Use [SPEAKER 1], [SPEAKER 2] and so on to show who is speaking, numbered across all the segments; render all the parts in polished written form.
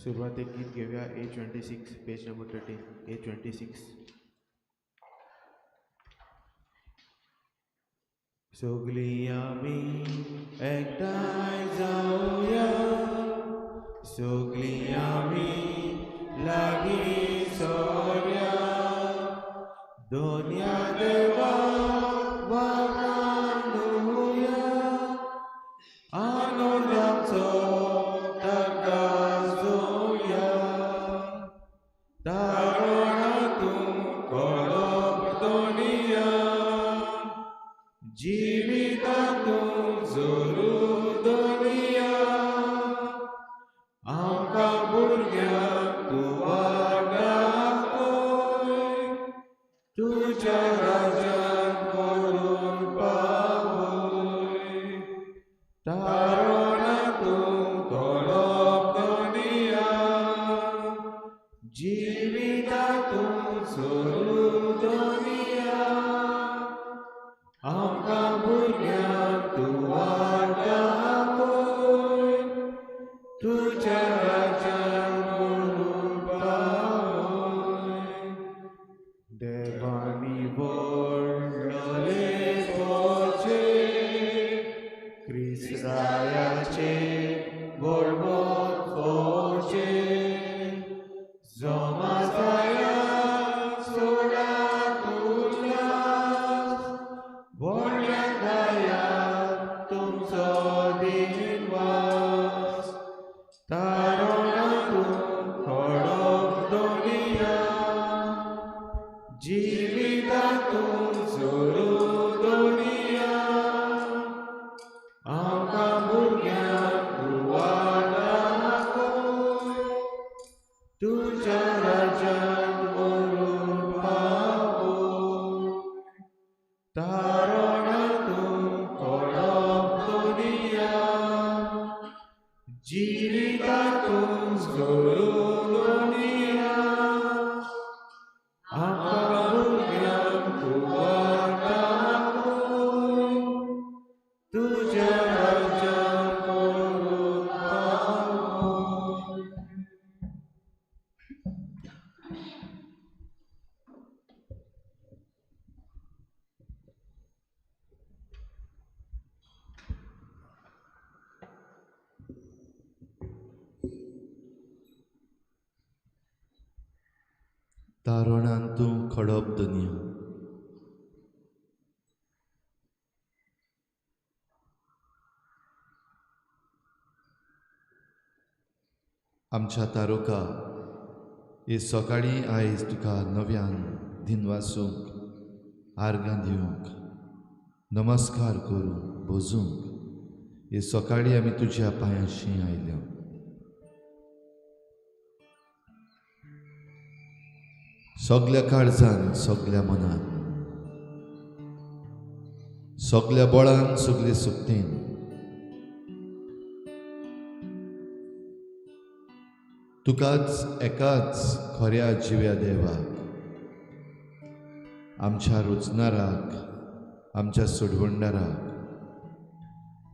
[SPEAKER 1] सुरुवात एक गीत घेऊया. A26 page number 13. A26. सगळी आमी एकठांय जावया, सगळी आमी लागीं सरया, दोनया देवाक वखाणुया, आनंदाचो ताका जोया. तारुणातूं कळप दोनिया, जिवितातूं जोरू दोनिया. आमकां भुरग्यांक तूं वाटापय, तुज्या राज्यांत व्हरून पावय. तारुणातूं कळप दोनिया, जिवितातूं जोरू दोनिया. आमकां भुरग्यांक तूं वाटापय, तुज्या राज्यांत व्हरून पावय. देवानी व्हडले पोचे, क्रिस्तायाचे व्हडमोग पोचे. जमा जाया सोडात उल्हास, व्हडल्यान गाया तुमचो दिनवास. तारुणातूं कळप दोनिया, जिवितातूं जोरू दोनिया. आमकां भुरग्यांक तूं वाटापय, तुज्या राज्यांत व्हरून पावय. तारुणातूं कळप दोनिया, जिवितातूं जोरू दोनिया. आमकां भुरग्यांक तूं वाटापय, तुज्या राज्यांत व्हरून पावय.
[SPEAKER 2] तारुणांतूं खडप दुनिया. आमच्या तारुका हे सकाळीं आयज तुका नव्यान दिनवासूंक, आर्गां दिवंक, नमस्कार करूंक, भोजूंक हे सकाळीं आमी तुज्या पांयाशीं आयल्यो. सगल्या काळजान, सगल्या मनान, सगल्या बळान, सगले सुक्तेन तुकाच एकाच खऱ्या जिव्या देवाक, आमच्या रुचनाराक, आमच्या सोडवंडाराक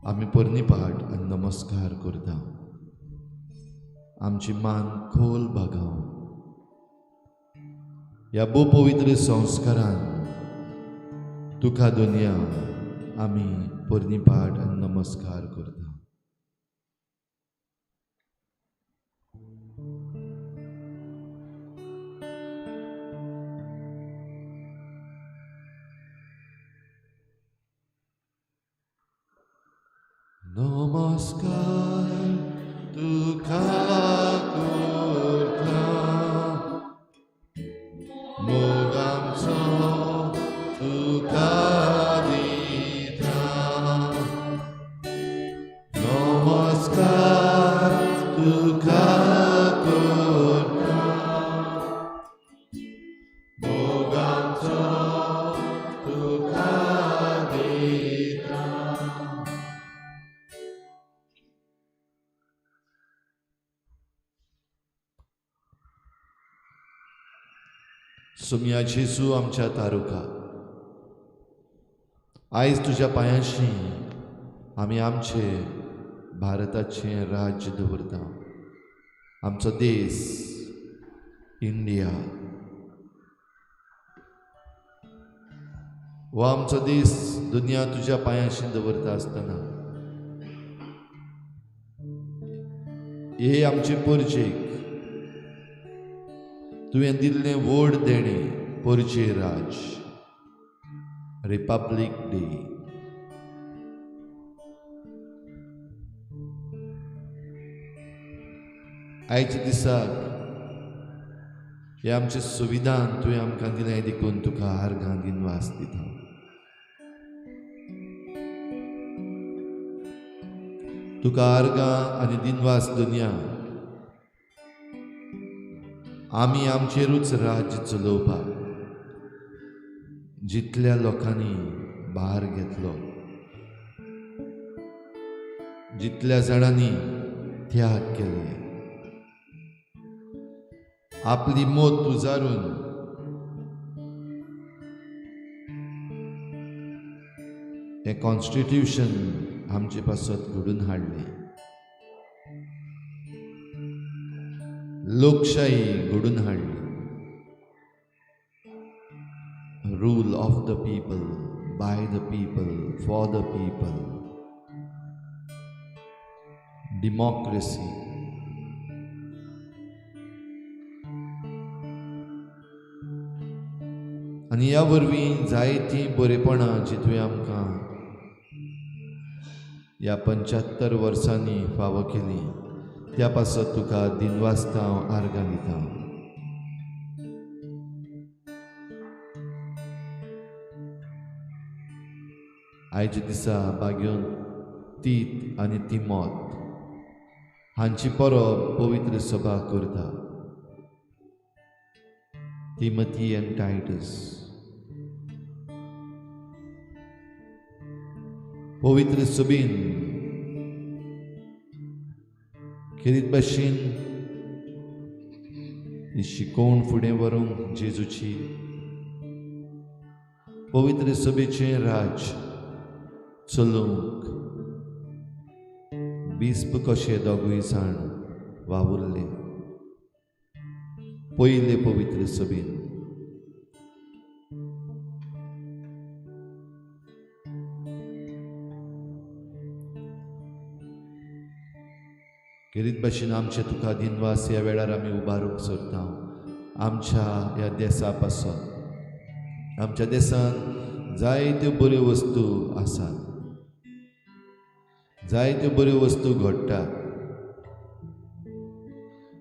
[SPEAKER 2] आमी परनिपाट आनी नमस्कार करता. आमची मान खोल बागाव ह्या भोव पवित्र संस्कारान तुका दुनिया आमी परनिपाट आनी नमस्कार करता. नमस्कार तुका करता, मोग आमचो तुका दिता. नमस्कार तुका करता, मोग आमचो तुका दिता. सुमया जेजू आमच्या तारुका, आयज तुज्या पांयाशीं आमी आमचे भारताचें राज्य दवरता. आमचो देश इंडिया हो आमचो देश दुनिया तुज्या पांयाशी दवरता आसतना हे आमचे पोरचेक तुवें दिल्लें व्हड देणें पोरचे राज रिपब्लीक डे आयच्या दिसाक हे आमचे संविधान तुवें आमकां दिलें देखून तुका आर्गां दिनवास दिता तुका आर्गां आनी दिनवास दुनिया आमी आमचेरूच राज्य चलोवपाक जितल्या लोकांनी भार घेतलो जितल्या जाणांनी त्याग केले आपली मोत उजारून हे कॉन्स्टिट्यूशन आमचे पासत घडून हाडले लोकशाही घडून हाडली rule of the people by the people for the people democracy आनी ह्या वरवीं जायतीं बरेपणां जी तुवें आमकां ह्या 75 वर्सांनी फावो केली त्या पासत तुका दिनवासता हांव आर्गां दिता आयच्या दिसा बागेवन तीत आनी तिमोत हांची परब पवित्र सभा करता तिमोथी एंड टायटस पवित्र सभेन खेरीत भाशेन ही शिकोवण फुडें व्हरूंक जेजूची पवित्र सभेचें राज चलोवंक बिस्प कशे दोगूय जाण वावुरले पयले पवित्र सभेन खेरीत भाशेन आमचे तुका दिनवास ह्या वेळार आमी उबारूंक सोदता आमच्या ह्या देशा पासत आमच्या देशांत जायत्यो बऱ्यो वस्तू आसात जायत्यो बऱ्यो वस्तू घडटात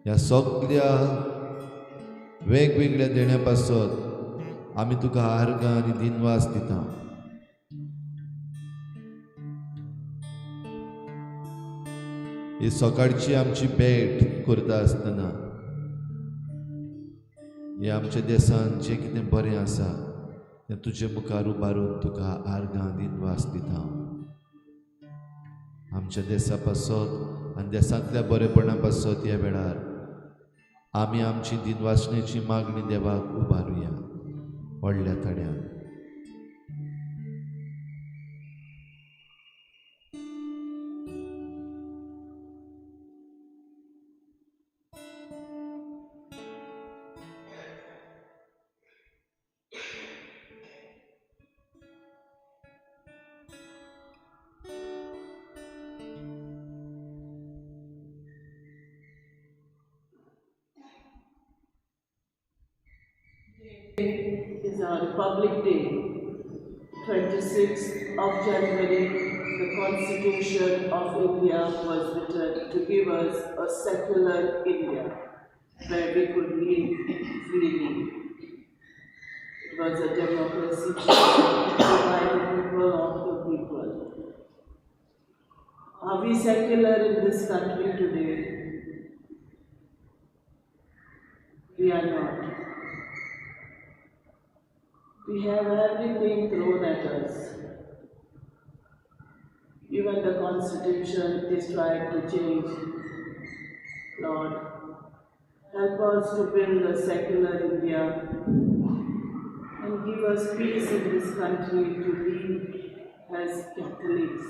[SPEAKER 2] ह्या सगळ्या वेगवेगळ्या देण्या पासत आमी तुका आर्गां आनी दिनवास दिता ही सकाळची आमची भेट करता आसतना हे आमच्या देशांत जें कितें बरें आसा तें तुजे मुखार उबारून तुका आर्गां दिनवास दिता आमच्या देशा पासत आनी देशांतल्या बरेपणा पासत ह्या वेळार आमी आमची दिनवासणेची मागणी देवाक उबारुया व्हडल्या थड्यान
[SPEAKER 3] Is our Republic Day, 26th of January. The Constitution of India was written to give us a secular India where we could live freely. It was a democracy by the people of the people. Are we secular in this country today? We are not. We have everything thrown at us. Even the Constitution is trying to change. Lord, help us to build a secular India and give us peace in this country to live as Catholics.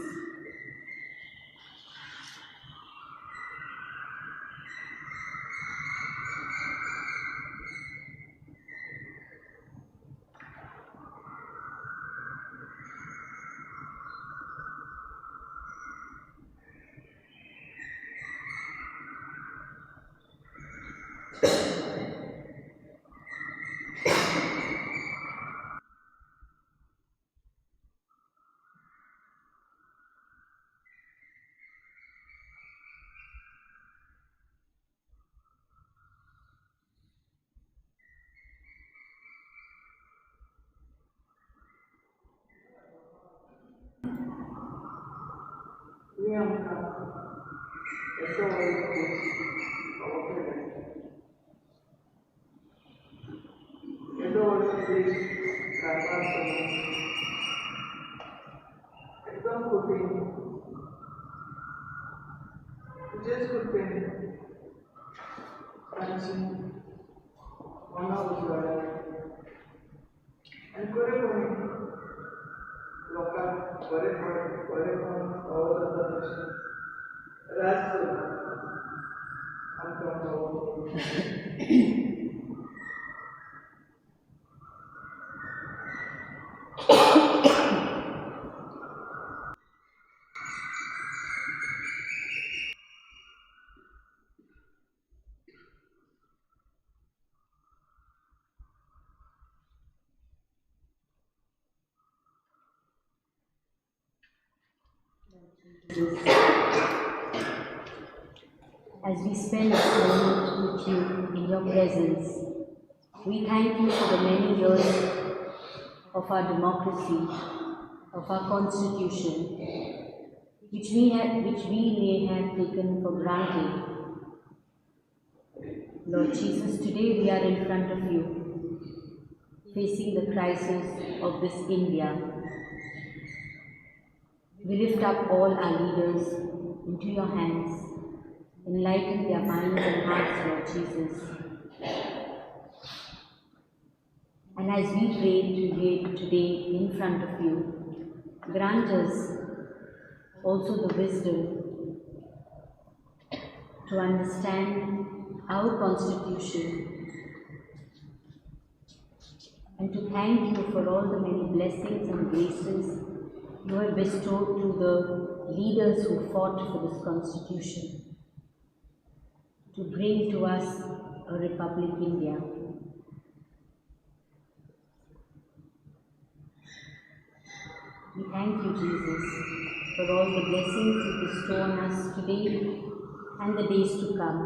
[SPEAKER 4] As we spend this moment with you in your presence, we thank you for the many years of our democracy, of our constitution, which we may have taken for granted. Lord Jesus, today we are in front of you, facing the crisis of this India. We lift up all our leaders into your hands. Enlighten their minds and hearts, Lord Jesus. And as we pray today in front of you, grant us also the wisdom to understand our Constitution and to thank you for all the many blessings and graces you have bestowed to the leaders who fought for this Constitution, to bring to us a Republic India. We thank you, Jesus, for all the blessings you bestow on us today and the days to come.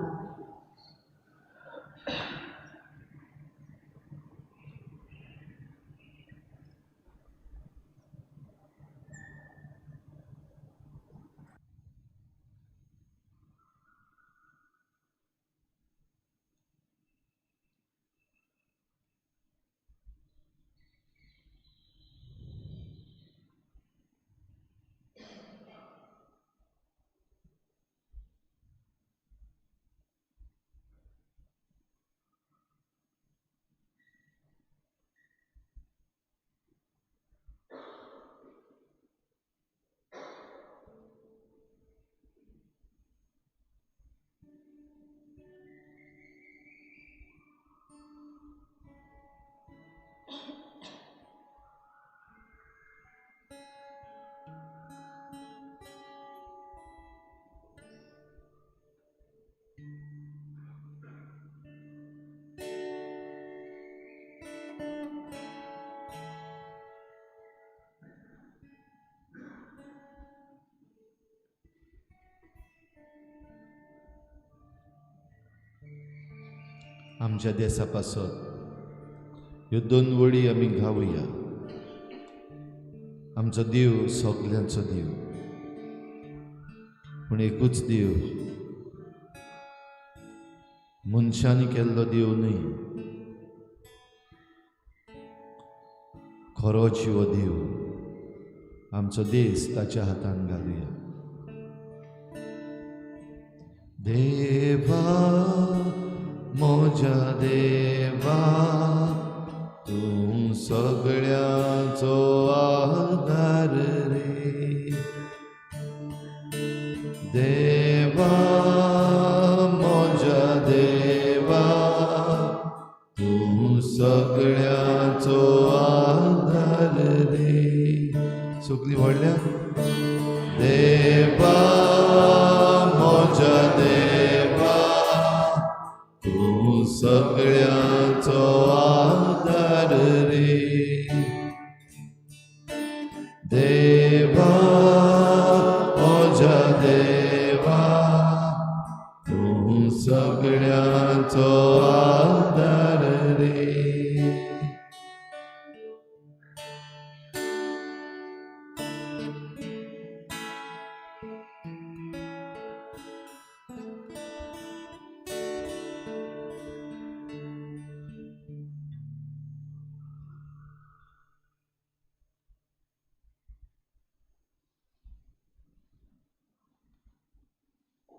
[SPEAKER 2] आमच्या देशापासून ह्यो दोन वडी आमी घावुया. आमचो देव सगल्यांचो देव, पूण एकूच देव, मनशांनी केल्लो देव न्हय, खरो जिवो देव. आमचो देश ताच्या हातान घालुया. देवा मोजा देवा, तूं सगळ्यांचो आधार रे. देवा मोजा देवा, तूं सगळ्यांचो आधार रे. सगळीं व्हडल्या देवा मोजा देवा, तूं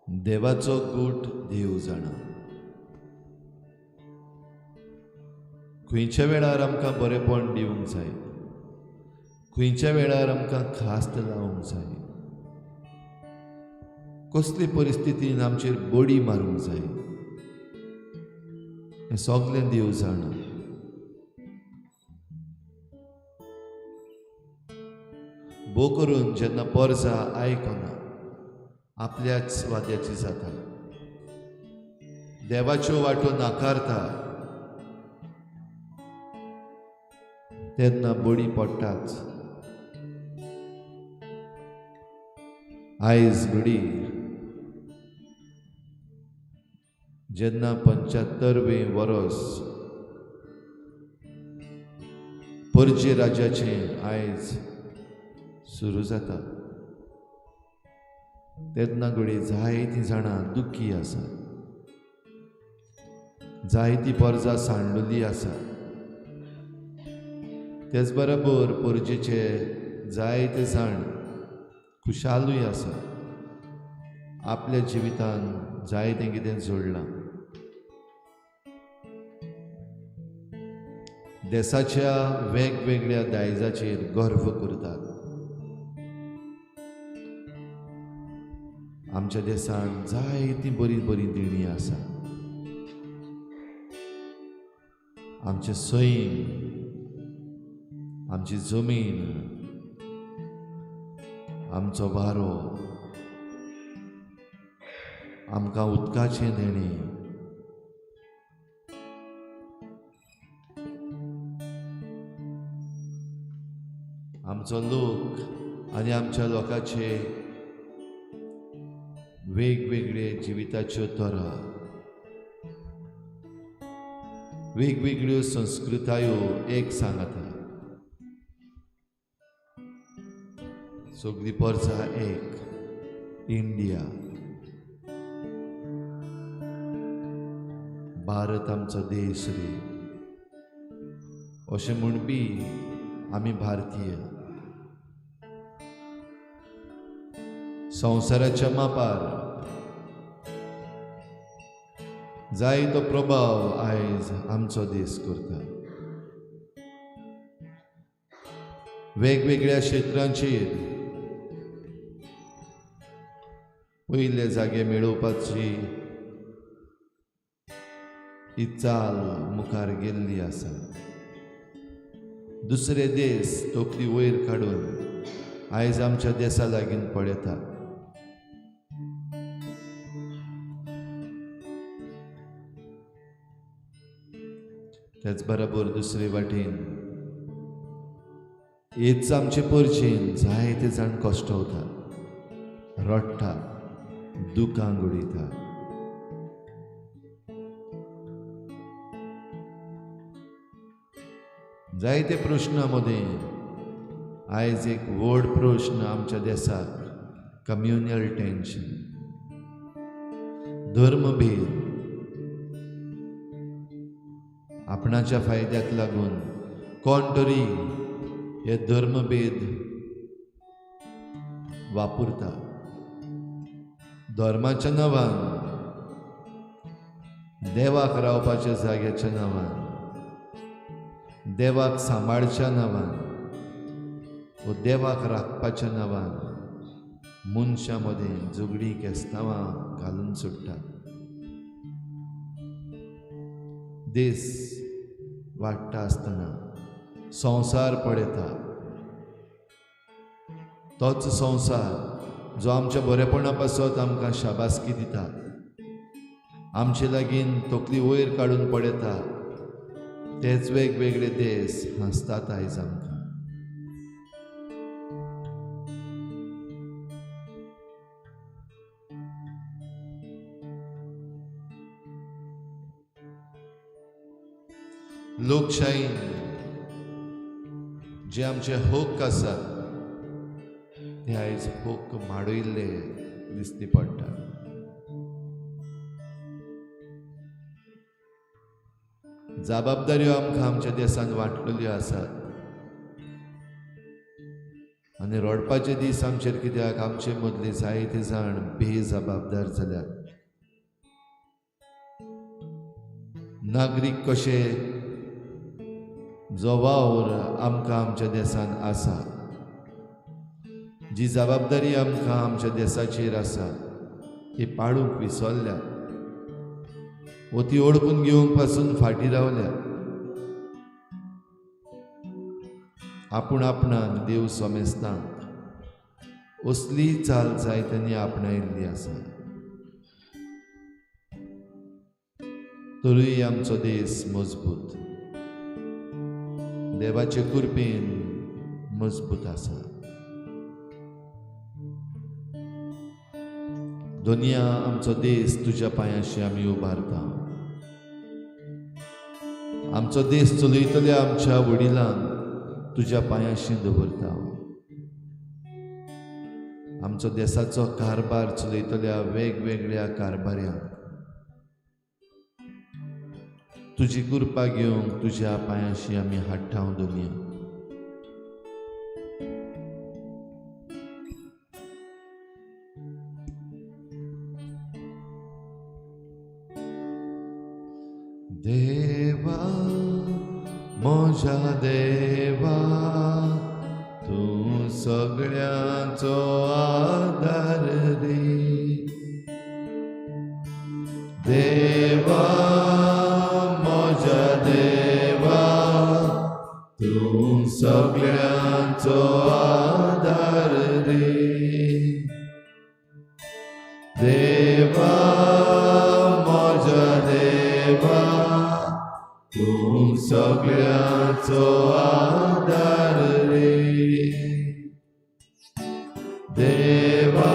[SPEAKER 2] देवाचो गूट देव जाणा. खंयच्या वेळार आमकां बरेपण दिवंक जाय, खंयच्या वेळार आमकां खास्त लावंक जाय, कसली परिस्थितीन आमचेर बडी मारूंक जाय, हें सगळें देव जाणा. भोव करून जेन्ना परजा आयकना, आपल्याच वाद्याची जाता, देवाच्यो वाटो नाकारता, तेन्ना बडी पडटाच. आयज घडी जेन्ना 75वें वर्स पर्जे राज्याचें आयज सुरू जाता, तेन्ना घडी जायतीं जाणां दुख्खी आसा, जायतीं परजा सांडलेलीं आसा. तेच बरोबर पर्जेचे जायते जाण खुशालूय आसा. आपल्या जिवितान जायतें कितें जोडलां. देशाच्या वेगवेगळ्या दायजाचेर गर्व करतात. आमच्या देशांत जायतीं बरी बरी देणी आसा. आमचे सैम, आमची जमीन, आमचो वारो, आमकां उदकाचें देणें, आमचो लोक आनी आमच्या लोकांचे वेगवेगळे जिविताच्यो तरा, वेगवेगळ्यो संस्कृतायो एक सांगता. सगळी परजा एक, इंडिया. भारत आमचो देश रे, अशें म्हणपी आमी भारतीय. संवसाराच्या मापार जायतो प्रभाव आयज आमचो देश करता. वेगवेगळ्या क्षेत्रांचेर पयले जागे मेळोवपाची ही चाल मुखार गेल्ली आसा. दुसरे देश तोकली वयर काडून आयज आमच्या देशा लागीं पळयता. त्याच बरोबर दुसरे वाटेन हेच आमचे परचेन जायते जाण कश्टवता, रडटा, दुखां घडयता. जायते प्रश्ना मदें आयज एक व्हड प्रश्न आमच्या देशाक, कम्युनल टेन्शन, धर्मभेद. आपणाच्या फायद्याक लागून कोण तरी हे धर्मभेद वापरता. धर्माच्या नांवान, देवाक रावपाच्या जाग्याच्या नांवान, देवाक सांबाळच्या नांवान व देवाक राखपाच्या नांवान मनशां मदें झगडीं केस्तांवां घालून सोडटात. देश वाडटा आसतना संवसार पळयता. तोच संवसार जो आमच्या बरेपणा पासत आमकां शाबासकी दिता, आमचे लागीं तकली वयर काडून पळयता, तेच वेगवेगळे देश हांसतात आयज आमकां. लोकशायेन जे आमचे हक्क आसात ते आयज हक्क माडयल्ले दिसती पडटा. जबाबदाऱ्यो आमकां आमच्या देशांत वांटलेल्यो आसात. आनी रडपाचे दीस आमचेर कित्याक आमचे मदले जायते जाण बेजबाबदार जाल्यात. नागरीक कशे जो वावर आमकां आमच्या देशान आसा, जी जबाबदारी आमकां आमच्या देशाचेर आसा ती पाळूंक विसरल्या, वो ती ओळखून घेवंक पासून फाटीं रावल्या. आपूण आपणाक देव सोमेस्ता असली चाल जायत्यांनी आपणायिल्ली आसा. तरूय आमचो देश मजबूत, देवाचे कृपेन मजबूत आसा. दुनिया आमचो देश तुज्या पांयाशी आमी उबारता. आमचो देश चलयतल्या आमच्या वडिलांक तुज्या पांयाशी दवरता. आमचो देशाचो कारभार चलयतल्या वेगवेगळ्या कारभाऱ्यांक तुजी कृपा घेवंक तुज्या पांयाशी आमी हाडटा दुनिया. देवा म्हज्या देवा, तूं सगळ्यांचो आदार रे. देवा म्हज्या देवा, तूं सगळ्यांचो आदार रे. देवा म्हज्या देवा, तूं सगळ्यांचो आदार रे. देवा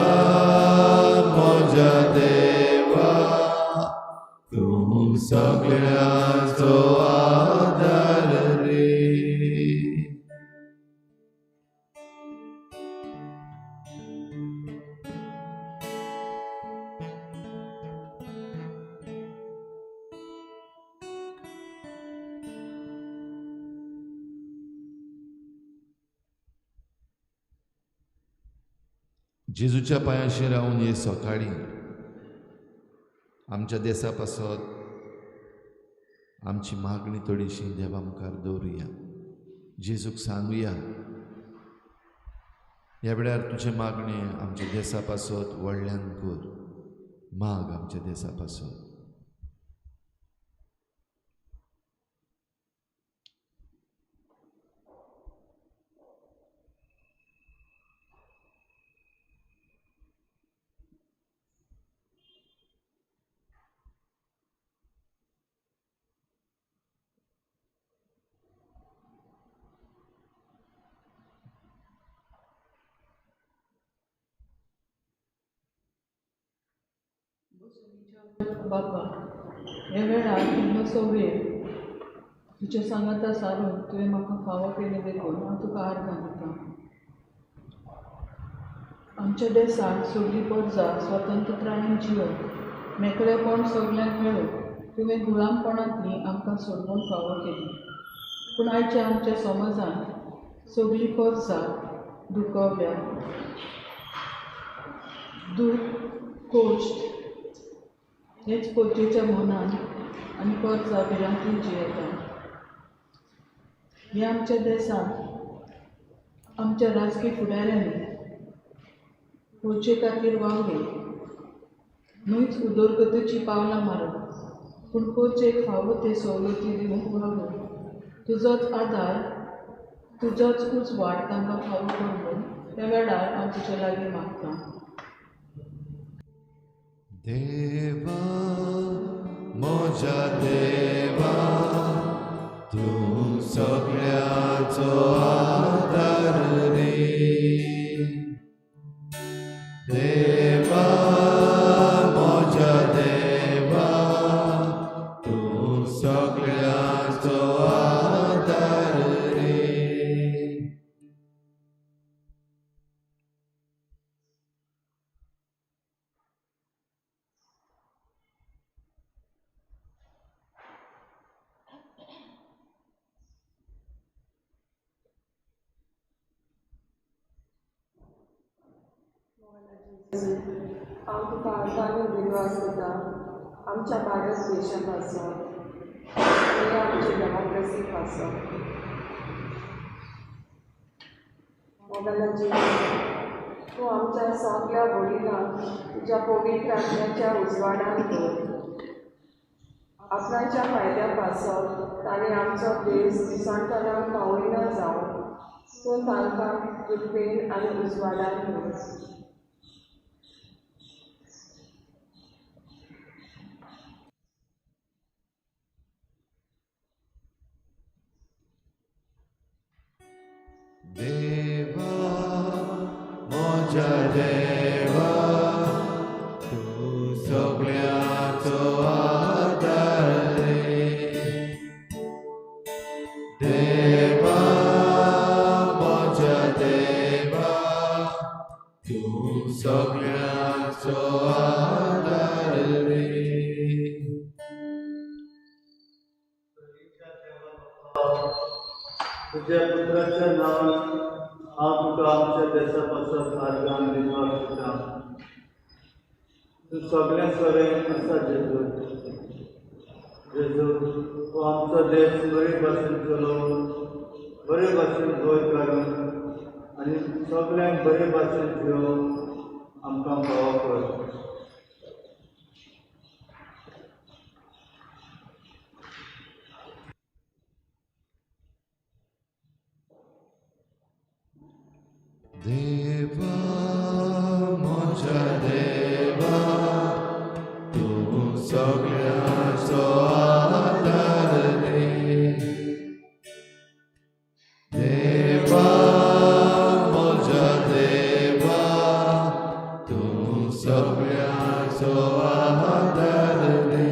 [SPEAKER 2] म्हज्या देवा, तूं सगळ्यांचो आदार रे. जेजूच्या पांयाशी रावन हे सकाळी आमच्या देशा पासत आमची मागणी थोडीशी देवा मुखार दवरुया. जेजूक सांगुया, ह्या वेळार तुजे मागणे आमच्या देशा पासत व्हडल्यान कर. माग आमच्या देशा पासत.
[SPEAKER 5] बापा, ह्या वेळार इल्लोसो वेळ तुज्या सांगाता सारून तुवें म्हाका फावो केले देखून हांव तुका आर्गां दितां. आमच्या देशांत सगळीं परजां स्वतंत्रतायेन जियोंक मेकळेपण सगळ्यांक मेळून तुवें गुलामपणांतली आमकां सोडवून फावो केली. पूण आयच्या आमच्या समाजांत सगळीं परजां दुखवल्या. दूख, कोश्ट हेच पोटेच्या मनान आनी परजा भिरांतून जियेता. ह्या आमच्या देशांत आमच्या राजकीय फुडाऱ्यांनी पोचे खातीर वावले, न्हूच उदरगतीची पावलां मारून, पूण पोचेक फावो ते सवलती दिवंक वावलो. तुजोच आदार, तुजोच उजवाड तांकां फावो कर म्हूण ह्या वेळार हांव तुजे लागीं मागतां.
[SPEAKER 2] देवा म्हज्या देवा, तूं सगळ्यांचो आदार रे. देवा म्हज्या देवा, तूं सगळ्यांचो आदार रे.
[SPEAKER 3] हांव तुका आतां दिनवास करता आमच्या भारत देशा पासून आमची डेमोक्रेसी पासून मोबायलाची तूं आमच्या सगळ्या वडिलांक तुज्या पवित्र आत्म्याच्या उजवाडान दवर आपणाच्या फायद्या पासून ताणें आमचो देश दिसांतल्यान पावयना जावन तूं तांकां कृपेन आनी उजवाडान दवर
[SPEAKER 2] देवा म्हज्या देवा तूं सगळ्यांचो आदार रे देवा म्हज्या देवा तूं सगळ्यांचो आदार रे
[SPEAKER 6] तुझ्या पुत्राच्या नावान हांव तुका आमच्या देशा पासून आर्गान दिवपाक सोदता तूं सगळें बरें आसा जेजू जेजू तूं आमचो देश बरे भाशेन चलोवन बरे भाशेन वयर काडून आनी सगळ्यांक बरे भाशेन घेवन आमकां फावो कर
[SPEAKER 2] देवा म्हज्या देवा तूं सगळ्यांचो आदार रे देवा म्हज्या देवा तूं सगळ्यांचो आदार रे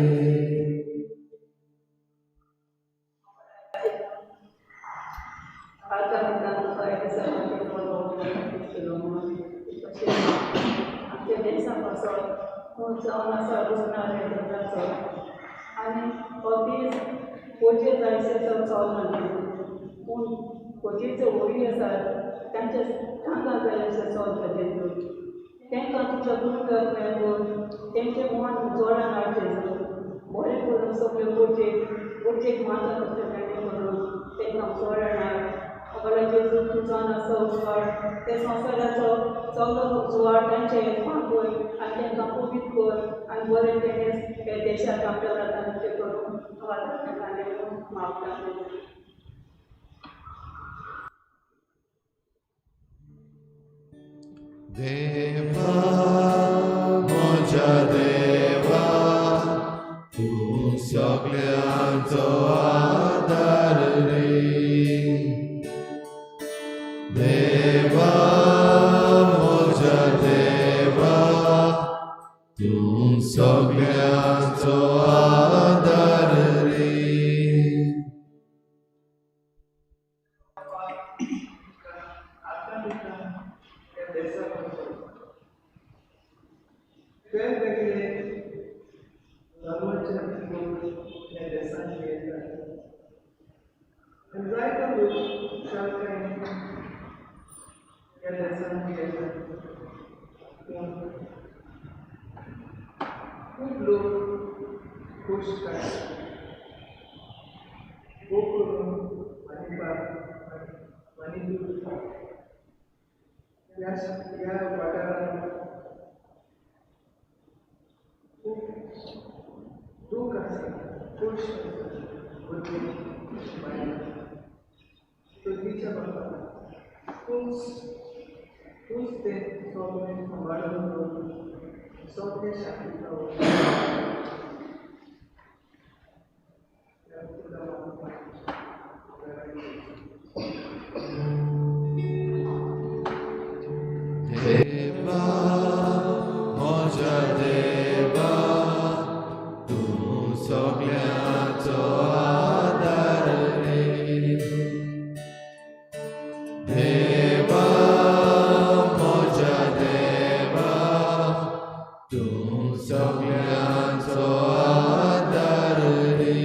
[SPEAKER 7] आमच्या देशा पासून जावन आसा रुजणारे धर्माचो आनी हो दीस कोचे जायसर चलना पूण कोचेच्यो वळी आसात तांचे तांकां जाय अशें चलता जेजू तांकां तुज्या गुणकार मेळून तेंचे मन जोडान हाड जेजू बरें करून सगळे कोचेक माता करता ताणें करून तांकां जोडान हाड अगला जेजू तुजो आसा उजवाड ते संवसाराचो सगळो उजवाड तांचे मागोय आनी तांकां पवित्र कर आनी बरें तेणें हे देशाक आपल्या रातांचे करून मागता
[SPEAKER 2] देवा म्हज्या देवा तूं सगळ्यांचो आदार रे देवा म्हज्या देवा तूं सगळ्यांचो आदार रे
[SPEAKER 5] वेगवेगळे धर्माचे लोक ह्या देशांत येतात आनी जायतो लोक शाळकायेन ह्या देशांत येतात पूण खूब लोक खूश काडटात खूब करून आनी दूर ह्या वाठारांत खूब दूख आसा खूश आसा भुरगीं चुकीच्या बाबा तूंच तें सगळें सांबाळून दवरून सगळें शांती
[SPEAKER 2] देवा म्हज्या देवा तूं सगळ्यांचो आदार रे देवा म्हज्या देवा तूं सगळ्यांचो आदार रे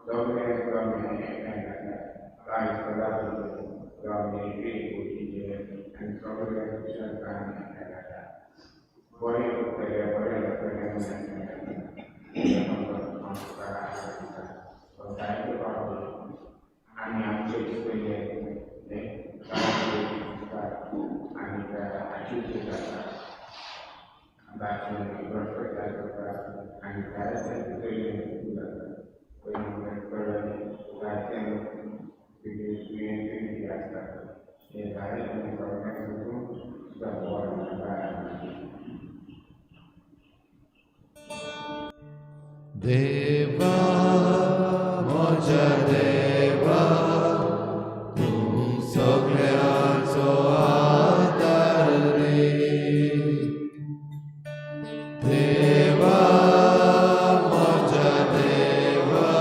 [SPEAKER 8] Dobre, dobre,
[SPEAKER 2] देवा म्हज्या देवा तूं सगळ्यांचो आदार रे. देवा म्हज्या देवा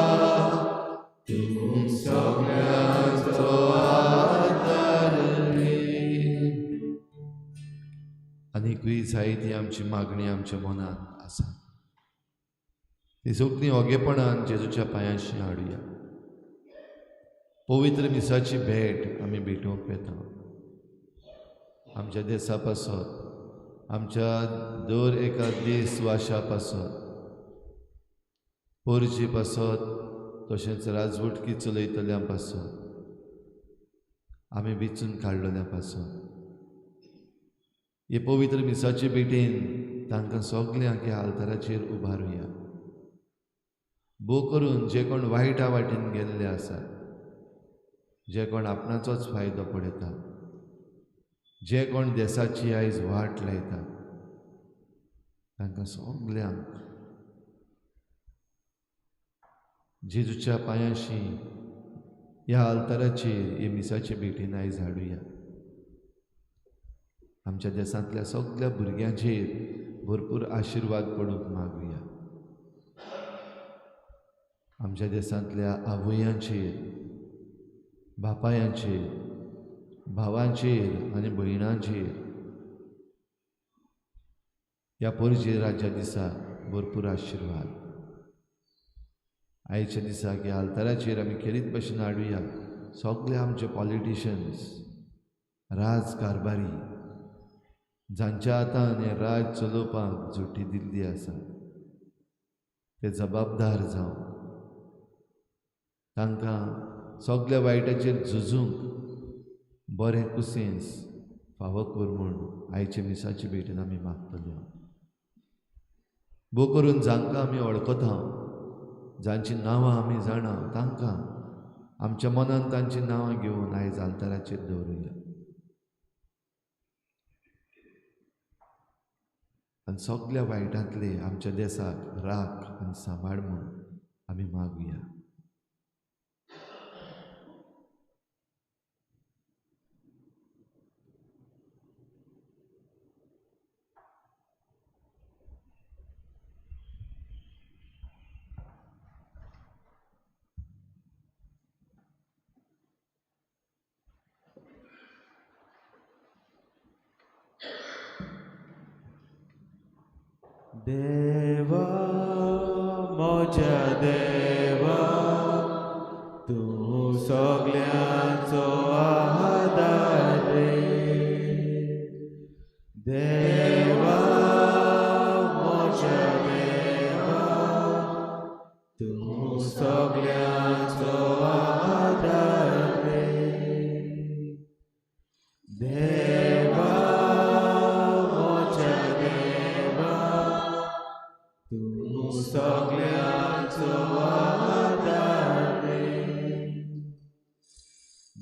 [SPEAKER 2] तूं सगळ्यांचो आदार रे. आनीकूय जायती आमची मागणी आमच्या मनांत आसा. ती सगळीं ओगेपणान जेजूच्या पांयाशी हाडुया. पवित्र मिसाची भेट आमी भेटोवंक येता. आमच्या देशा पासत, आमच्या दर एका देश वाशा पासत, पोरजी पासत, तशेंच राजवटकी चलयतल्या पासत, आमी वेंचून काडलेल्या पासत हे पवित्र मिसाचे भेटेन तांकां सगल्यांक ह्या आल्ताराचेर उबारुया. भोव करून जे कोण वायटा वाटेन गेल्ले आसात, जे कोण आपणाचोच फायदो पळयता, जे कोण देशाची आयज वाट लायतात, तांकां सगल्यांक जेजूच्या पांयाशी ह्या आल्ताराचेर हे मिसाचे भेटेन आयज हाडुया. आमच्या देशांतल्या सगळ्या भुरग्यांचेर भरपूर आशिर्वाद पडूंक मागुया. आमच्या देशांतल्या आवयांचेर, बापायांचेर, भावांचेर आनी भयणांचेर ह्या पोरजे राजा दिसा भरपूर आशिर्वाद. आयच्या दिसाक ह्या आल्ताराचेर आमी खेरीत भशेन हाडुया सगळे आमचे पॉलिटिशियन्स, राजकारबारी, जांच्या हातान हें राज चलोवपाक झुटी दिल्ली आसा, ते जबाबदार जावन तांकां सगळ्या वायटाचेर झुजूंक बरें कुसेंस फावो कर म्हूण आयचे मिसाचे भेटेन आमी मागतले. भोव करून जांकां आमी वळखता, जांची नांवां आमी जाणा, तांकां आमच्या मनान तांची नांवां घेवन आयज आल्ताराचेर दवरुया. आनी सगळ्या वायटांतले आमच्या देशाक राख आनी सांबाळ म्हूण आमी मागुया.
[SPEAKER 1] देवा म्हज्या देवा तूं सगळ्यांचो आदार रे. देवा म्हज्या देवा तूं सगळ्यांचो आदार रे. देवा म्हज्या देवा तूं सगळ्यांचो आदार रे.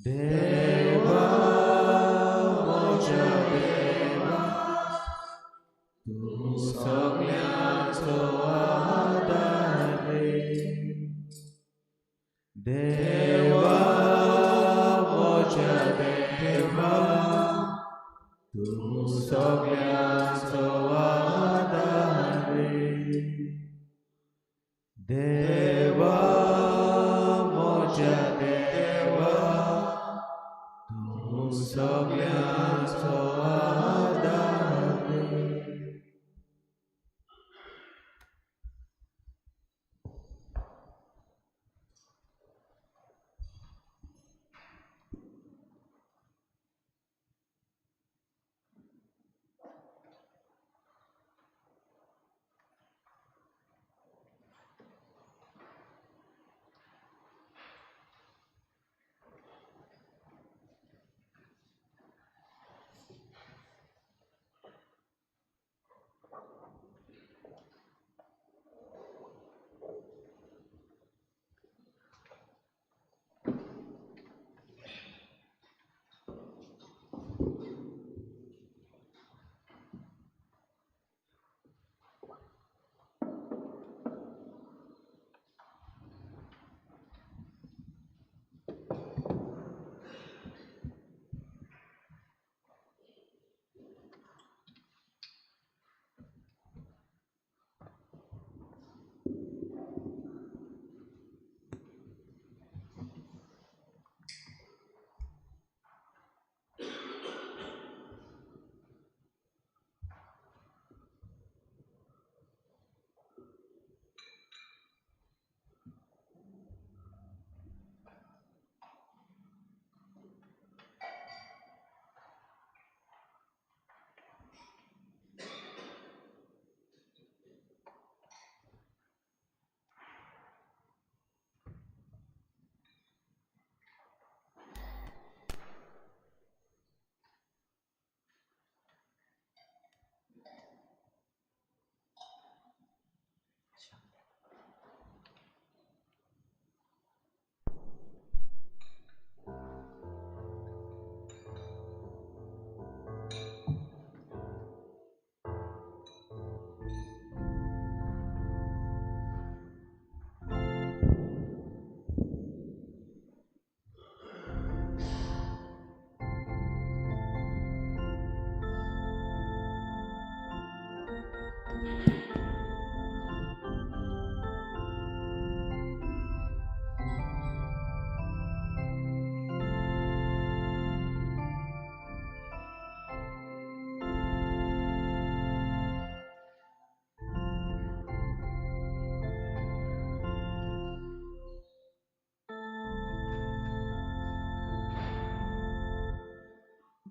[SPEAKER 1] देवा म्हज्या देवा तूं सगळ्यांचो आदार रे. देवा म्हज्या देवा तूं सगळ्यांचो आदार रे. देवा म्हज्या देवा तूं सगळ्यांचो आदार रे.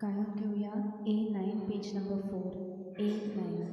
[SPEAKER 8] गायन घेऊया A9 पेज नंबर 4 A9.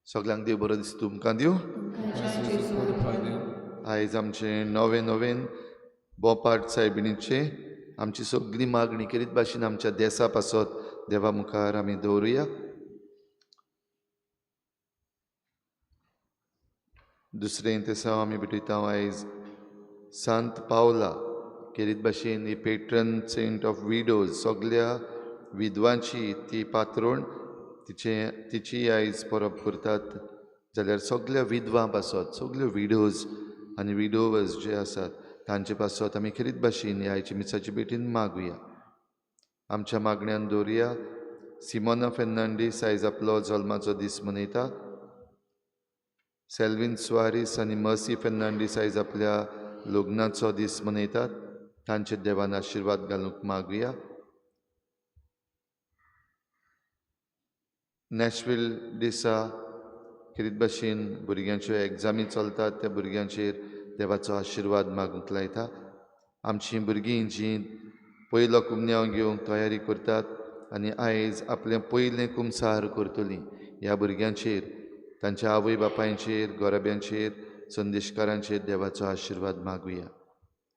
[SPEAKER 2] सगळ्यांक देव बरो दीस तुमकां दिवं. आयज आमचे नोवेन बोपाट सायबिणीचे आमची सगळी मागणी करीत भाशेन आमच्या देसा पासत देवा मुखार आमी दवरुया. दुसरें तेसांव आमी भेटयता आयज सांत पावला करीत भाशेन ही पेट्रन सेंट ऑफ विडोज, सगळ्या विधवांची ती पात्रोण, तिची आयज परब करतात. जाल्यार सगळ्या विधवां पासत, सगळ्यो विडोज आनी विडोवर्स जे आसात तांचे पासत आमी खरीत भाशेन ह्या आयच्या मिसाचे भेटीन मागुया. आमच्या मागण्यांत दवरुया सिमोना फेर्नांडीस आयज आपलो जल्माचो दीस मनयता. सेल्विन सुवारीस आनी मर्सी फेर्नांडीस आयज आपल्या लग्नाचो दीस मनयतात. तांचे देवान आशिर्वाद घालूंक मागुया. नॅशविल दिसा खरीत भाशेन भुरग्यांच्यो एग्जामी चलतात, त्या भुरग्यांचेर देवाचो आशिर्वाद मागूंक लायता. आमचीं भुरगीं जीं पयलो कुमन्यांव घेवंक तयारी करतात आनी आयज आपलें पयलें कुमसार करतलीं, ह्या भुरग्यांचेर, तांच्या आवय बापायंचेर, गोरब्यांचेर, संदेशकारांचेर देवाचो आशिर्वाद मागुया.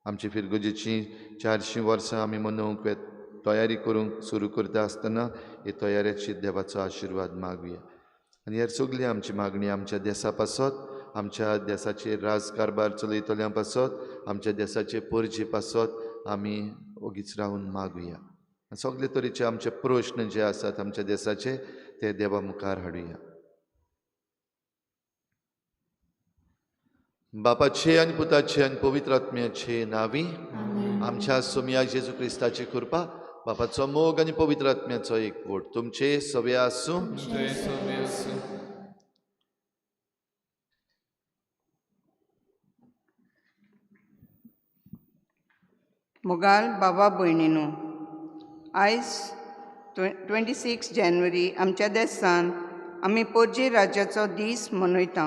[SPEAKER 2] आमची फिरगोजेचीं 400 वर्सां आमी मनोवंक तयारी करूंक सुरू करता आसतना हे तयारेचेर देवाचो आशिर्वाद मागुया. आनी ह्या सगळी आमची मागणी आमच्या देसा पासत, आमच्या देशाचेर राजकारबार चलयतल्यां पासत, आमच्या देशाचे परजे पासत आमी ओगीच रावन मागुया. सगळे तरेचे आमचे प्रश्न जे आसात आमच्या देशाचे ते देवा मुखार हाडुया. बापाचे आनी पुताचे आनी पवित्र आत्म्याचे नांवी आमच्या सोम्या जेजू क्रिस्ताची कृपा, बापाचो मोग आनी पवित्र आत्म्याचो एकवट तुमचे सगळे आसूं.
[SPEAKER 9] मोगाल बाबा भयणीनो, आयज 26 जानेवारी आमच्या देशान आमी पोरजे राज्याचो दीस मनयता.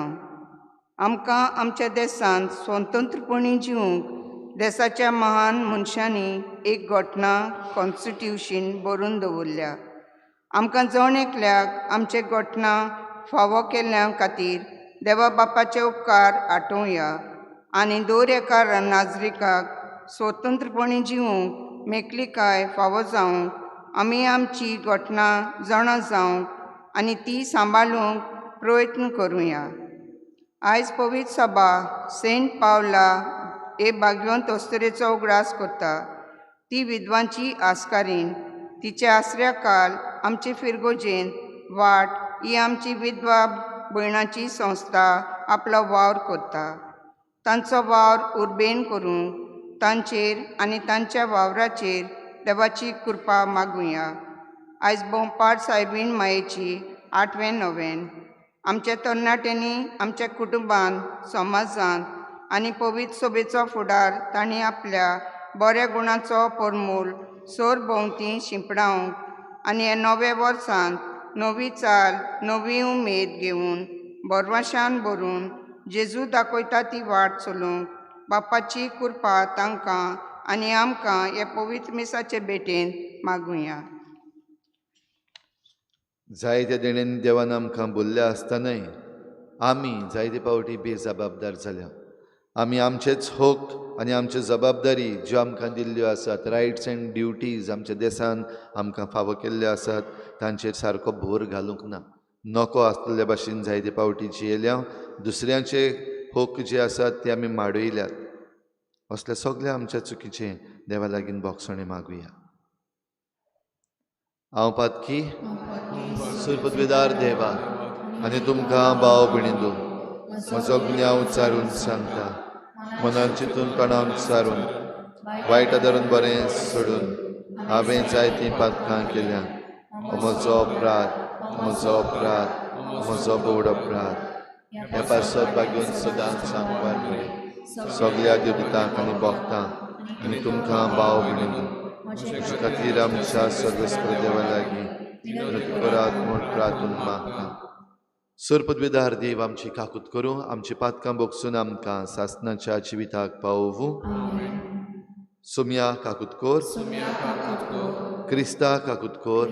[SPEAKER 9] आमकां आमच्या देशांत स्वतंत्रपणी जिवंक देशाच्या महान मनशांनी एक घटना कॉन्स्टिट्यूशन बरोवन दवरल्या. आमकां जण एकल्याक आमचे घटना फावो केल्ल्या खातीर देवा बापाचे उपकार आठोवया आनी दर एका नागरिकाक स्वतंत्रपणी जिवंक मेकळीकाय फावो जावंक आमी आमची घटना जाणा जावंक आनी ती सांबाळूंक प्रयत्न करुया. आयज पवित्र सभा सेंट पावला हे भाग्यवंत अस्तरेचो उगडास करता. ती विधवांची आसकारीण तिचे आसऱ्या काल आमचे फिरगोजेन वाट ही आमची विधवा भयणाची संस्था आपलो वावर करता. तांचो वावर उर्बेन करूंक तांचेर आनी तांच्या वावराचेर देवाची कृपा मागुया. आयज बोंपाड सायबीण मायेची 8वें नोवेन. आमच्या तरणाट्यांनी, आमच्या कुटुंबांत, समाजांत आनी पवित्र सोबेचो फुडार तांणी आपल्या बऱ्या गुणांचो परमोल सोर भोंवती शिंपडावंक आनी हे नवे वर्सांत नवी चाल, नवी उमेद घेवन बोरवाशान भरून जेजू दाखयता ती वाट चलूंक बापाची कृपा तांकां आनी आमकां हे पवित्र मिसाचे भेटेन मागुया.
[SPEAKER 2] जायत्या देणेन देवान आमकां बोल्ल्या आसतनाय आमी जायते फावटी बेजबाबदार जाल्या. आमी आमचेच हक आनी आमच्यो जबाबदारी ज्यो आमकां दिल्ल्यो आसात, रायट्स एंड ड्युटीज आमच्या देशान आमकां फावो केल्ल्यो आसात, तांचेर सारको भर घालूंक ना. नको आसलेल्या भाशेन जायते फावटी जियेल्या. दुसऱ्यांचे हक जे आसात ते आमी माडयल्यात. असल्या सगळ्या आमच्या चुकीचें देवा लागीं बोगसणे मागुया. हांव पातकी सुरपतवेदार देवा आनी तुमकां भाव भयणींनो, म्हजो गुन्यांव उच्चारून सांगता. मनान चिंतून तोंडान उच्चारून वायट धरून बरें सोडून हांवें जायतीं पातकां केल्यां. म्हजो अपराध, म्हजो बोड अपराध. ह्या पासत बागेवन सदांच सांगवार बरें सगळ्या देवतांक आनी भक्तांक आनी तुमकां भाव भयणींनो, म्हजे खातीर आमच्या सर्वेस्पर देवा लागीं करात म्हूण प्रार्थून मागता. सुरपतवेदार देव, आमची काकूत करूं, आमची पातकां बोगसून आमकां सासणाच्या जिविताक पावोवूं. सुम्या काकूत कोर, क्रिस्ता काकूत कोर,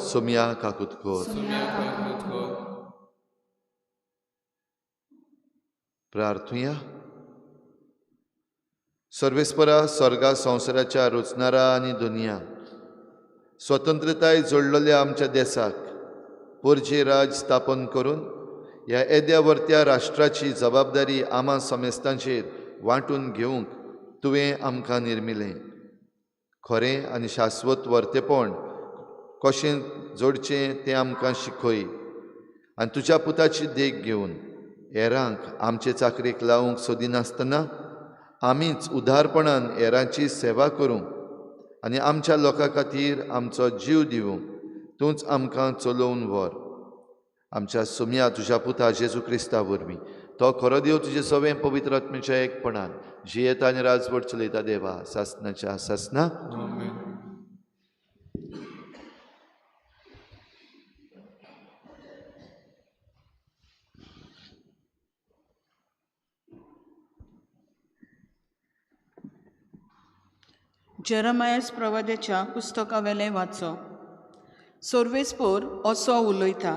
[SPEAKER 2] सुम्या काकूत कोर. प्रार्थुया. सर्वेस्परा स्वर्गा संवसाराच्या रुचणारा आनी दुनिया स्वतंत्रताय जोडलेल्या आमच्या देशाक पोरजे राज स्थापन करून ह्या येद्या वर्त्या राष्ट्राची जबाबदारी आमा समेस्तांचेर वांटून घेवंक तुवें आमकां निर्मिलें. खरें आनी शाश्वत वर्तेपण कशें जोडचें तें आमकां शिकय आनी तुज्या पुताची देख घेवन हेरांक आमचे चाकरेक लावंक सोदिनासतना आमीच उदारपणान हेरांची सेवा करूंक आनी आमच्या लोकां खातीर आमचो जीव दिवंक तूंच आमकां चलोवन व्हर. आमच्या सुम्या तुज्या पुता जेजू क्रिस्ता वरवीं तो खरो देव तुजे सवें पवित्र आत्मेच्या एकपणान जियेता आनी राजवट चलयता देवा सासणाच्या सासना.
[SPEAKER 5] जेरमायास प्रवाद्याच्या पुस्तका वेलें वाचो. सोर्वेस्पोर असो उलयता,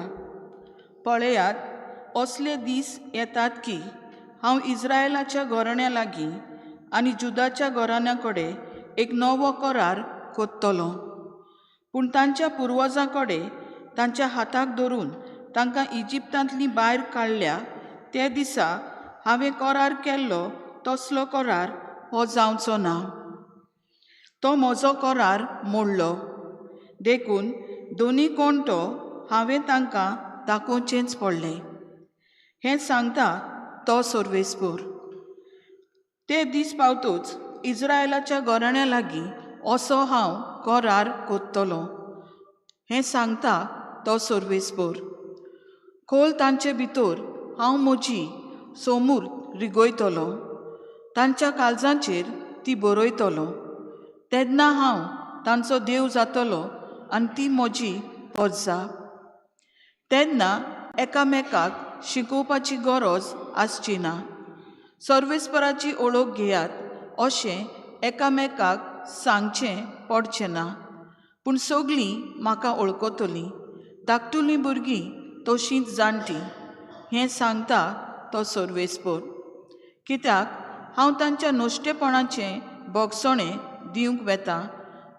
[SPEAKER 5] पळयात असले दीस येतात की हांव इस्रायेलाच्या घराण्या लागीं आनी जुदाच्या घराण्या कडेन एक नवो करार कोत्तलो. पूण तांच्या पुर्वजां कडेन तांच्या हाताक धरून तांकां इजिप्तांतली भायर काडल्या ते दिसा हांवें करार केल्लो तसलो करार हो जावचो ना. तो म्हजो करार मोडलो. देखून दोनी कोणटो हांवें तांकां दाखोवचेंच पडलें. हें सांगता तो सोर्वेस्पोर. ते दीस पावतूच इस्रायेलाच्या घराण्या लागीं असो हांव करार कोत्तलो. हें सांगता तो सोर्वेस्पोर. खोल तांचे भितर हांव म्हजी सोमूर रिगयतलो. तांच्या काळजांचेर ती बरयतलो. तेन्ना हांव तांचो देव जातलो आनी ती म्हजी परजा. तेन्ना एकामेकाक शिकोवपाची गरज आसची ना. सर्वेस्पराची ओळख घेयात अशें एकामेकाक सांगचें पडचें ना. पूण सगळीं म्हाका वळखतलीं, धाकटुलीं भुरगीं तशींच जाणटीं. हें सांगता तो सर्वेस्पोर. कित्याक हांव तांच्या नोश्टेपणाचें बोगसणें दिवंक वेता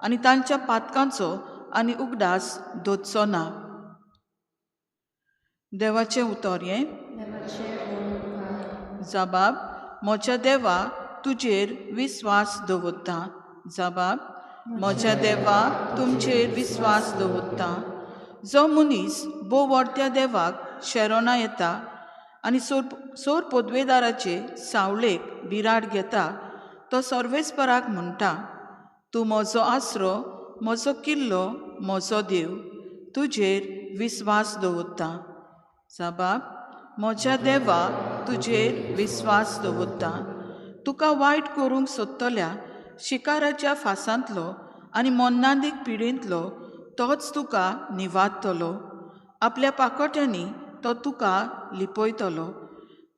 [SPEAKER 5] आनी तांच्या पातकांचो आनी उगडास दोचो ना. देवाचें उतर हें जबाब. म्हज्या देवा तुजेर विस्वास दवरता. जबाब. म्हज्या देवा तुमचेर विस्वास दवरता. जो मनीस बोवडत्या देवाक शेरोना येता आनी सोर पोदवेदाराचे सावळेक बिराड घेता, तो सर्वेस्पराक म्हणटा, तूं म्हजो आसरो, म्हजो किल्लो, म्हजो देव. तुजेर विस्वास दवरता. जबाब: म्हज्या देवा तुजेर विस्वास दवरता. तुका वायट करूंक सोदतल्या शिकाराच्या फासांतलो आनी मोन्नादीक पिडेंतलो तोच तुका निवादतलो. आपल्या पाकोट्यांनी तो तुका लिपयतलो.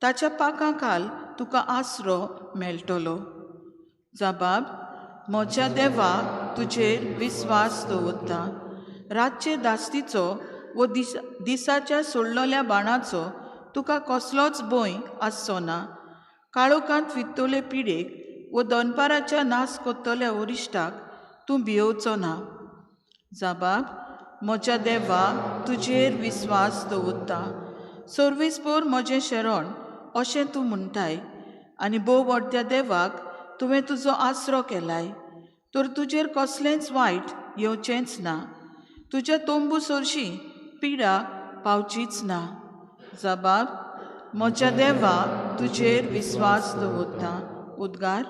[SPEAKER 5] ताच्या पाखां खाल तुका आसरो मेळटलो. जबाब: म्हज्या देवा तुजेर विस्वास दवरता. रातचे दास्तीचो वो दिसाच्या सोडलोल्या बाणाचो तुका कसलोच भंय आसचो ना. काळोखांत वित्तोले पिडेक वो दनपाराच्या नास कोत्तल्या वरिश्टाक तूं भियोवचो ना. जबाब: म्हज्या देवा तुजेर विस्वास दवरता. सर्वेस्पोर म्हजें शेरोण अशें तूं म्हणटाय आनी बोवडत्या देवाक तुवें तुजो आसरो केलाय, तर तुजेर कसलेंच वायट येवचेंच ना. तुज्या तोंबू चडशी पिडा पावचीच ना. जबाब: म्हज्या देवा तुजेर विस्वास दवरता. उद्गार: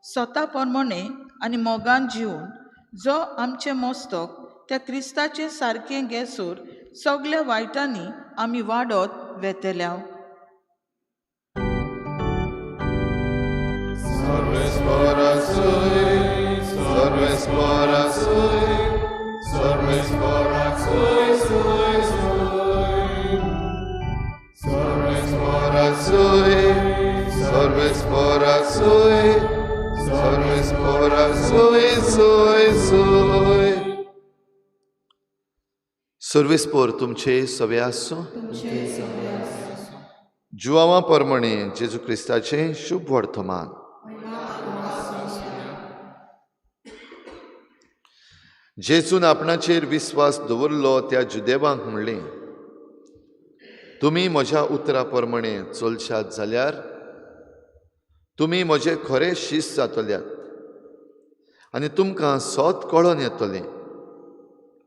[SPEAKER 5] स्वता परमणे आनी मोगान जिवन जो आमचें मस्तक त्या क्रिस्ताचें सारकें घेसोर सगल्या वायटांनी आमी वाडत वेतेल्या.
[SPEAKER 2] सर्वेस्पोर तुमचे सवे आसो. जुवांवा परमणे जेजू क्रिस्ताचें शुभ वर्तमान. जेजून आपणाचेर विस्वास दवरलो त्या जुदेवांक म्हणलें, तुमी म्हज्या उतरा परमणे चलशात जाल्यार तुमी म्हजे खरे शिश्य जातल्यात आनी तुमकां सोत कळोन येतलें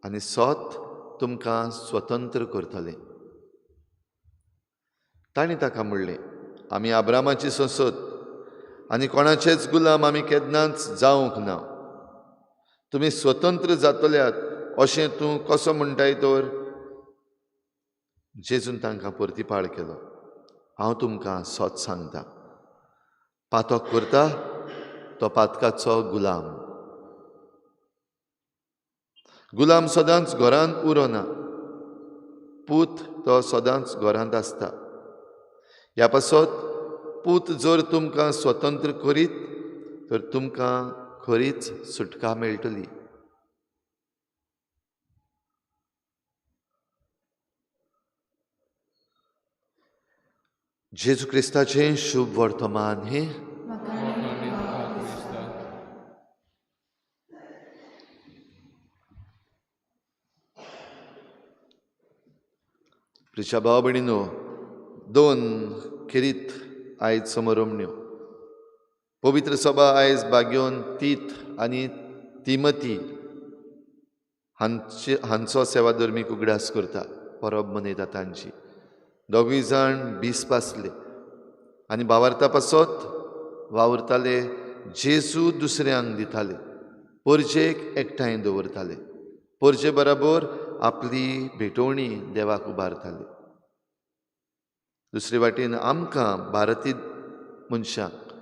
[SPEAKER 2] आनी सोत तुमकां स्वतंत्र करतलें. तांणी ताका म्हणलें, आमी आब्रामाची संसद आनी कोणाचेच गुलाम आमी केन्नाच जावंक ना. तुमी स्वतंत्र जातल्यात अशें तूं कसो म्हणटाय तर? जेजून तांकां परतीपाळ केलो, हांव तुमकां सोत सांगतां, पातक करता तो पातकाचो गुलाम. गुलाम सदांच घरांत उरना, पूत तो सदांच घरांत आसता. ह्या पासत पूत जर तुमकां स्वतंत्र करीत तर तुमकां खरीच सुटका मेळटली. जेजू क्रिस्ताचें शुभ वर्तमान हे प्रिच्या भाव भयणीनो, 2 खेरीत आयज समोरमण्यो. पवित्र सभा आयज बाग्योन तीत आनी तिमती हांचो सेवाधर्मीक उगडास करता, परब मनयता तांची. दोगूय जाण बिस्पासले आनी भावार्था पासत वावुरताले. जेजू दुसऱ्यांक दिताले, परजेक एकठांय दवरताले, परजे बराबर आपली भेटवणी देवाक उबारताले. दुसरे वाटेन आमकां भारतीय मनशांक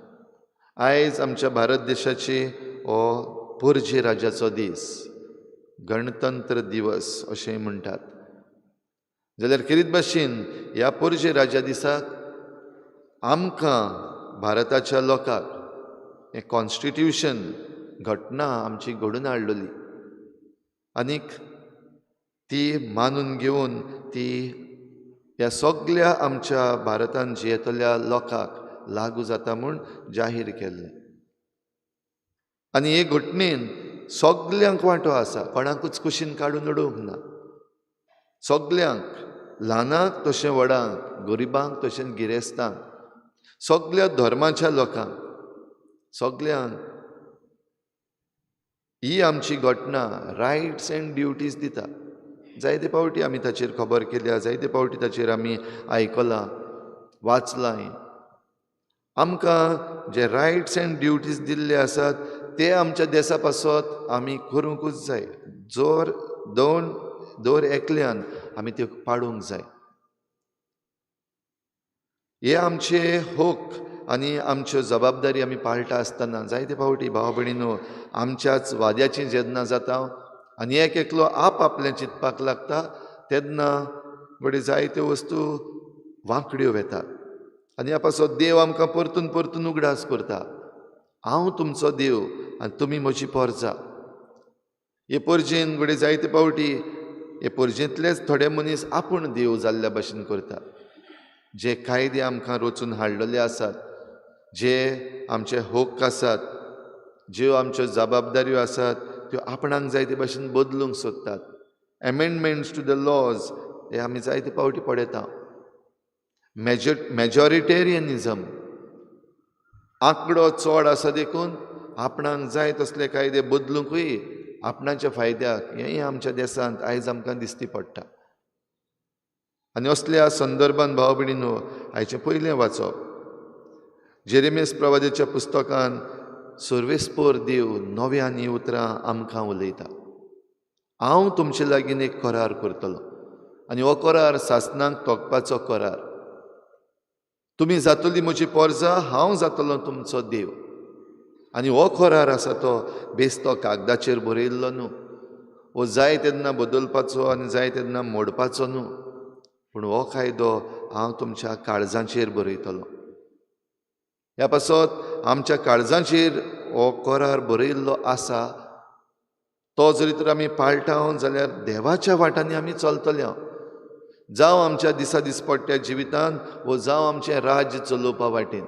[SPEAKER 2] आयज आमच्या भारत देशाचे हो परजे राज्याचो दीस, गणतंत्र दिवस अशेंय म्हणटात. जाल्यार खेरीत भाशेन ह्या परजे राज्या दिसाक आमकां भारताच्या लोकांक हें कॉन्स्टिट्यूशन घटना आमची घडून हाडलेली आनीक ती मानून घेवन ती ह्या सगळ्या आमच्या भारतांत जियेतल्या लोकांक लागू जाता म्हूण जाहीर केल्लें. आनी हे घटनेन सगल्यांक वांटो आसा, कोणाकूच कुशीन काडून उडोवंक ना. सगल्यांक, ल्हानाक तशें व्हडांक, गरिबांक तशें गिरेस्तांक, सगल्या धर्माच्या लोकांक, सगल्यांक ही आमची घटना रायट्स एंड ड्युटीज दिता. जायते फावटी आमी ताचेर खबर केल्या, जायते फावटी ताचेर आमी आयकलां, वाचलांय. आमकां जे रायट्स एंड ड्युटीज दिल्ले आसात ते आमच्या देशा पासत आमी करूंकूच जाय. दर एकल्यान आमी त्यो पाळूंक जाय. हे आमचे हक आनी आमच्यो जबाबदारी आमी पाळटा आसतना जायते फावटी भाव भयणीनो आमच्याच वाद्याचीं जेन्ना जाता आनी एक एकलो आपलें चिंतपाक लागता तेन्ना घडये जायत्यो वस्तू वांकड्यो वेतात. आनी ह्या पासत देव आमकां परतून परतून उगडास करता. हांव तुमचो देव आनी तुमी म्हजी पोरजां. हे परजेन घडये जायते फावटी हे परजेंतलेच थोडे मनीस आपूण देव जाल्ल्या भशेन करता. जे कायदे आमकां रचून हाडलेले आसात, जे आमचे हक आसात, ज्यो आमच्यो जबाबदाऱ्यो आसात त्यो आपणाक जाय ते भशेन बदलूंक सोदतात. एमेंडमेंट्स टू द लॉज हे आमी जायते फावटी पळयता. मेजॉरिटेरियनिजम, आंकडो चड आसा देखून आपणाक जाय तसले कायदे बदलूंकूय आपणाच्या फायद्याक हेंय आमच्या देशांत आयज आमकां दिश्टी पडटा. आनी असल्या संदर्भान भाव भयणीनो हाचें पयलें वाचप. जेरेमियास प्रवादीच्या पुस्तकान सर्वेस्पोर देव नव्यान ही उतरां आमकां उलयता. हांव तुमचे लागीं एक करार करतलो आनी हो करार सासणांक तोखपाचो करार. तुमी जातली म्हजी पोरजां, हांव जातलों तुमचो देव. आनी हो करार आसा तो बेश्तो कागदाचेर बरयल्लो न्हू, हो जाय तेन्ना बदलपाचो आनी जाय तेन्ना मोडपाचो न्हू, पूण हो कायदो हांव तुमच्या काळजांचेर बरयतलों. ह्या पासत आमच्या काळजांचेर हो करार बरयल्लो आसा. तो जरी तर आमी पाळटा जाल्यार देवाच्या वाटांनी आमी चलतले. जावं आमच्या दिसपट्ट्या जिवितांत वो जावं आमचें राज्य चलोवपा वाटेन.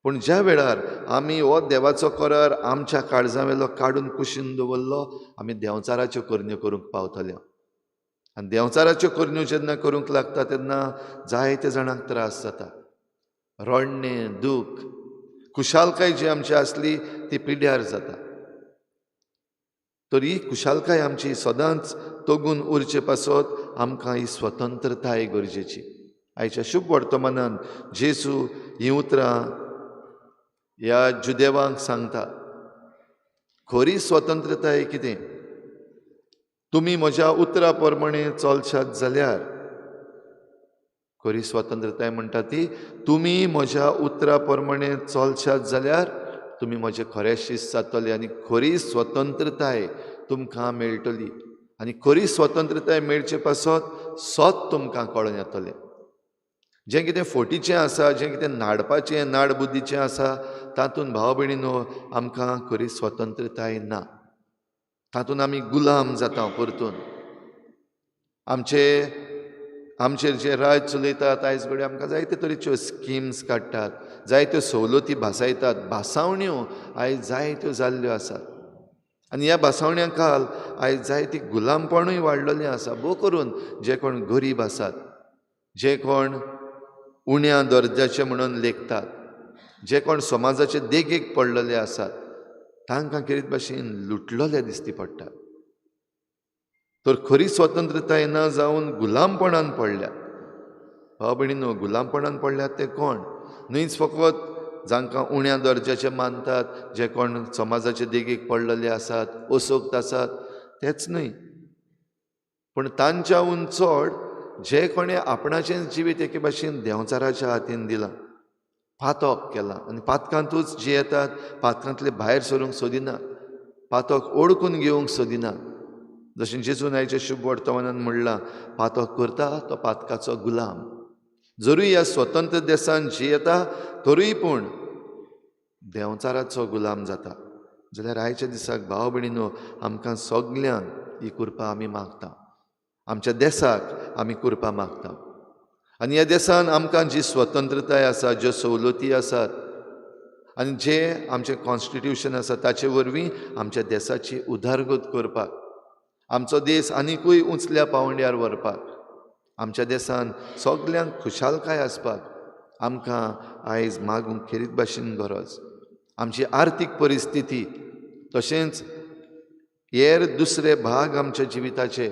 [SPEAKER 2] पूण ज्या वेळार आमी हो देवाचो करार आमच्या काळजावेलो काडून कुशीन दवरलो, आमी देंवचाराच्यो करण्यो करूंक पावतले. आनी देंवचाराच्यो करण्यो जेन्ना करूंक लागता तेन्ना जायते जाणांक त्रास जाता. रडणें, दूख, खुशालकाय जी आमची आसली ती पिड्ड्यार जाता. तर ही खुशालकाय आमची सदांच तगून उरचे पासत आमकां ही स्वतंत्रताय गरजेची. आयच्या शुभ वर्तमानान जेजू ही उतरां ह्या जुदेवांक सांगता. खरी स्वतंत्रताय कितें? तुमी म्हज्या उतरां प्रमाणें चलशात जाल्यार, खरी स्वतंत्रताय म्हणटा ती तुमी म्हज्या उतरां प्रमाणें चलशात जाल्यार तुमी म्हजे खरे शिश्य जातले आनी खरी स्वतंत्रताय तुमकां मेळटली. आनी खरी स्वतंत्रताय मेळचे पासत सोत तुमकां कळून येतलें. जें कितें फटीचें आसा, जें कितें नाडपाचें, नाडबुद्दीचें आसा, तातूंत भाव भयणीनो आमकां खरी स्वतंत्रताय ना. तातूंत आमी गुलाम जाता परतून. आमचेर जे राज चलयतात आयज घडये आमकां जायते तरेच्यो स्किम्स काडटात, जायत्यो सवलती भासायतात. भासावण्यो आयज जायत्यो जाल्ल्यो आसात. आनी ह्या भासावण्यां खाल आयज जायती गुलामपणूय वाडलेलें आसा. भोव करून जे कोण गरीब आसात, जे कोण उण्या दर्जाचे म्हणून लेखतात, जे कोण समाजाचे देगेक पडलेले आसात, तांकां कितें भाशेन लुटलेले दिश्टी पडटात. तर खरी स्वतंत्रताय ना जावन गुलामपणान पडल्यात. भाव भयणीनो, गुलामपणान पडल्यात ते कोण? न्हयच फकत जांकां उण्या दर्जाचे मानतात, जे कोण समाजाचे देगेक पडलेले आसात, अशोक्त आसात, तेच न्हय, पूण तांच्याहून चड जे कोणें आपणाचें जिवीत एके भाशेन देंवचाराच्या हातीन दिलां, पातक केलां आनी पातकांतूच जियेतात, पातकांतले भायर सरूंक सोदिना, पातक ओडकून घेवंक सोदिना. जशें जेजून आयच्या शुभ वर्तमानान म्हणलां, पातक करता तो पातकाचो गुलाम. जरूय ह्या स्वतंत्र देशांत जियेता तरूय पूण देंवचाराचो गुलाम जाता. जाल्यार आयच्या दिसाक भाव भयणीनो आमकां सगल्यांक ही कृपा आमी मागता. आमच्या देशाक आमी कृपा मागता. आनी ह्या देशान आमकां जी स्वतंत्रताय आसा, ज्यो सवलती आसात आनी जे आमचें कॉन्स्टिट्यूशन आसा ताचे वरवीं आमच्या देशाची उदारगत करपाक, आमचो देश आनिकूय उंचल्या पांवड्यार व्हरपाक, आमच्या देशान सगल्यांक खुशालकाय आसपाक आमकां आयज मागूंक खेरीत भाशेन गरज. आमची आर्थीक परिस्थिती तशेंच हेर दुसरे भाग आमच्या जिविताचे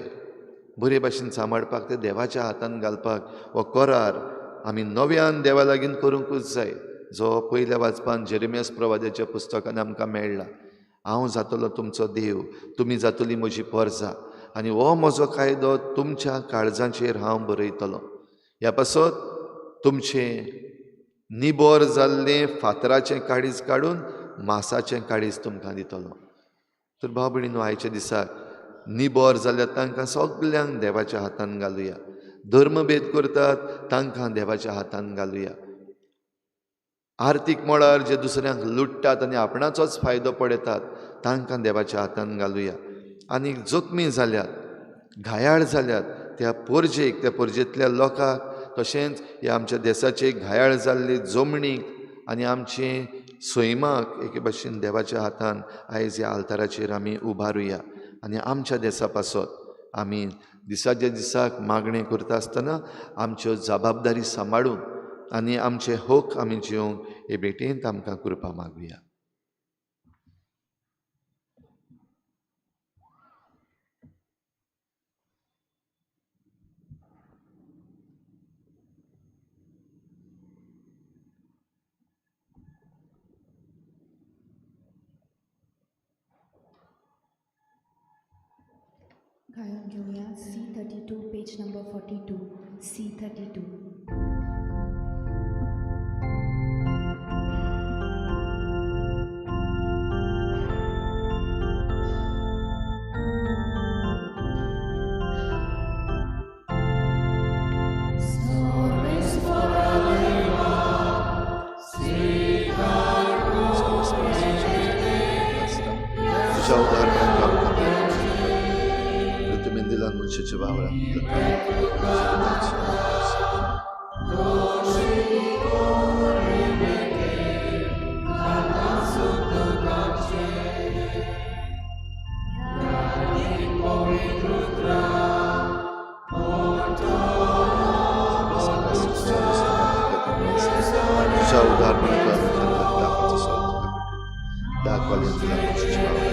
[SPEAKER 2] बरे भाशेन सांबाळपाक ते देवाच्या हातान घालपाक हो करार आमी नव्यान देवा लागीं करूंकूच जाय, जो पयल्या वाचपान जेरेमियास प्रवाद्याच्या पुस्तकान आमकां मेळ्ळा. हांव जातलो तुमचो देव, तुमी जातली म्हजी परजां, आनी हो म्हजो कायदो तुमच्या काळजाचेर हांव बरयतलों. ह्या पासत तुमचें निबोर जाल्लें फातराचें काळीज काडून मांसाचें काळीज तुमकां दितलो. तर भाव भयणीनो, आयच्या दिसाक निबोर जाल्यार तांकां सगल्यांक देवाच्या हातान घालुया. धर्मभेद करतात तांकां देवाच्या हातान घालुया. आर्थीक मळार जे दुसऱ्यांक लुटतात आनी आपणाचोच फायदो पळयतात तांकां देवाच्या हातान घालुया. आनी जखमी जाल्यात, घायाळ जाल्यात त्या परजेक, त्या परजेंतल्या लोकांक, तशेंच ह्या आमच्या देशाचे घायाळ जाल्ले जमणीक आनी आमचे सैमाक एके भाशेन देवाच्या हातान आयज ह्या आल्ताराचेर आमी उबारुया. आनी आमच्या देशा पासत आमी दिसाच्या दिसाक मागणें करता आसतना आमच्यो जबाबदारी सांबाळून आनी आमचे हक आमी जिवंक हे भेटेंत आमकां कृपा मागुया.
[SPEAKER 8] गायन घेऊया C32 पेज नंबर 42. C32.
[SPEAKER 2] तुझ्या उदाहरणात तुम्ही दिला मुझच्या भावना तुझ्या उदाहरणात दाखवाले तुला मुझच्या भावना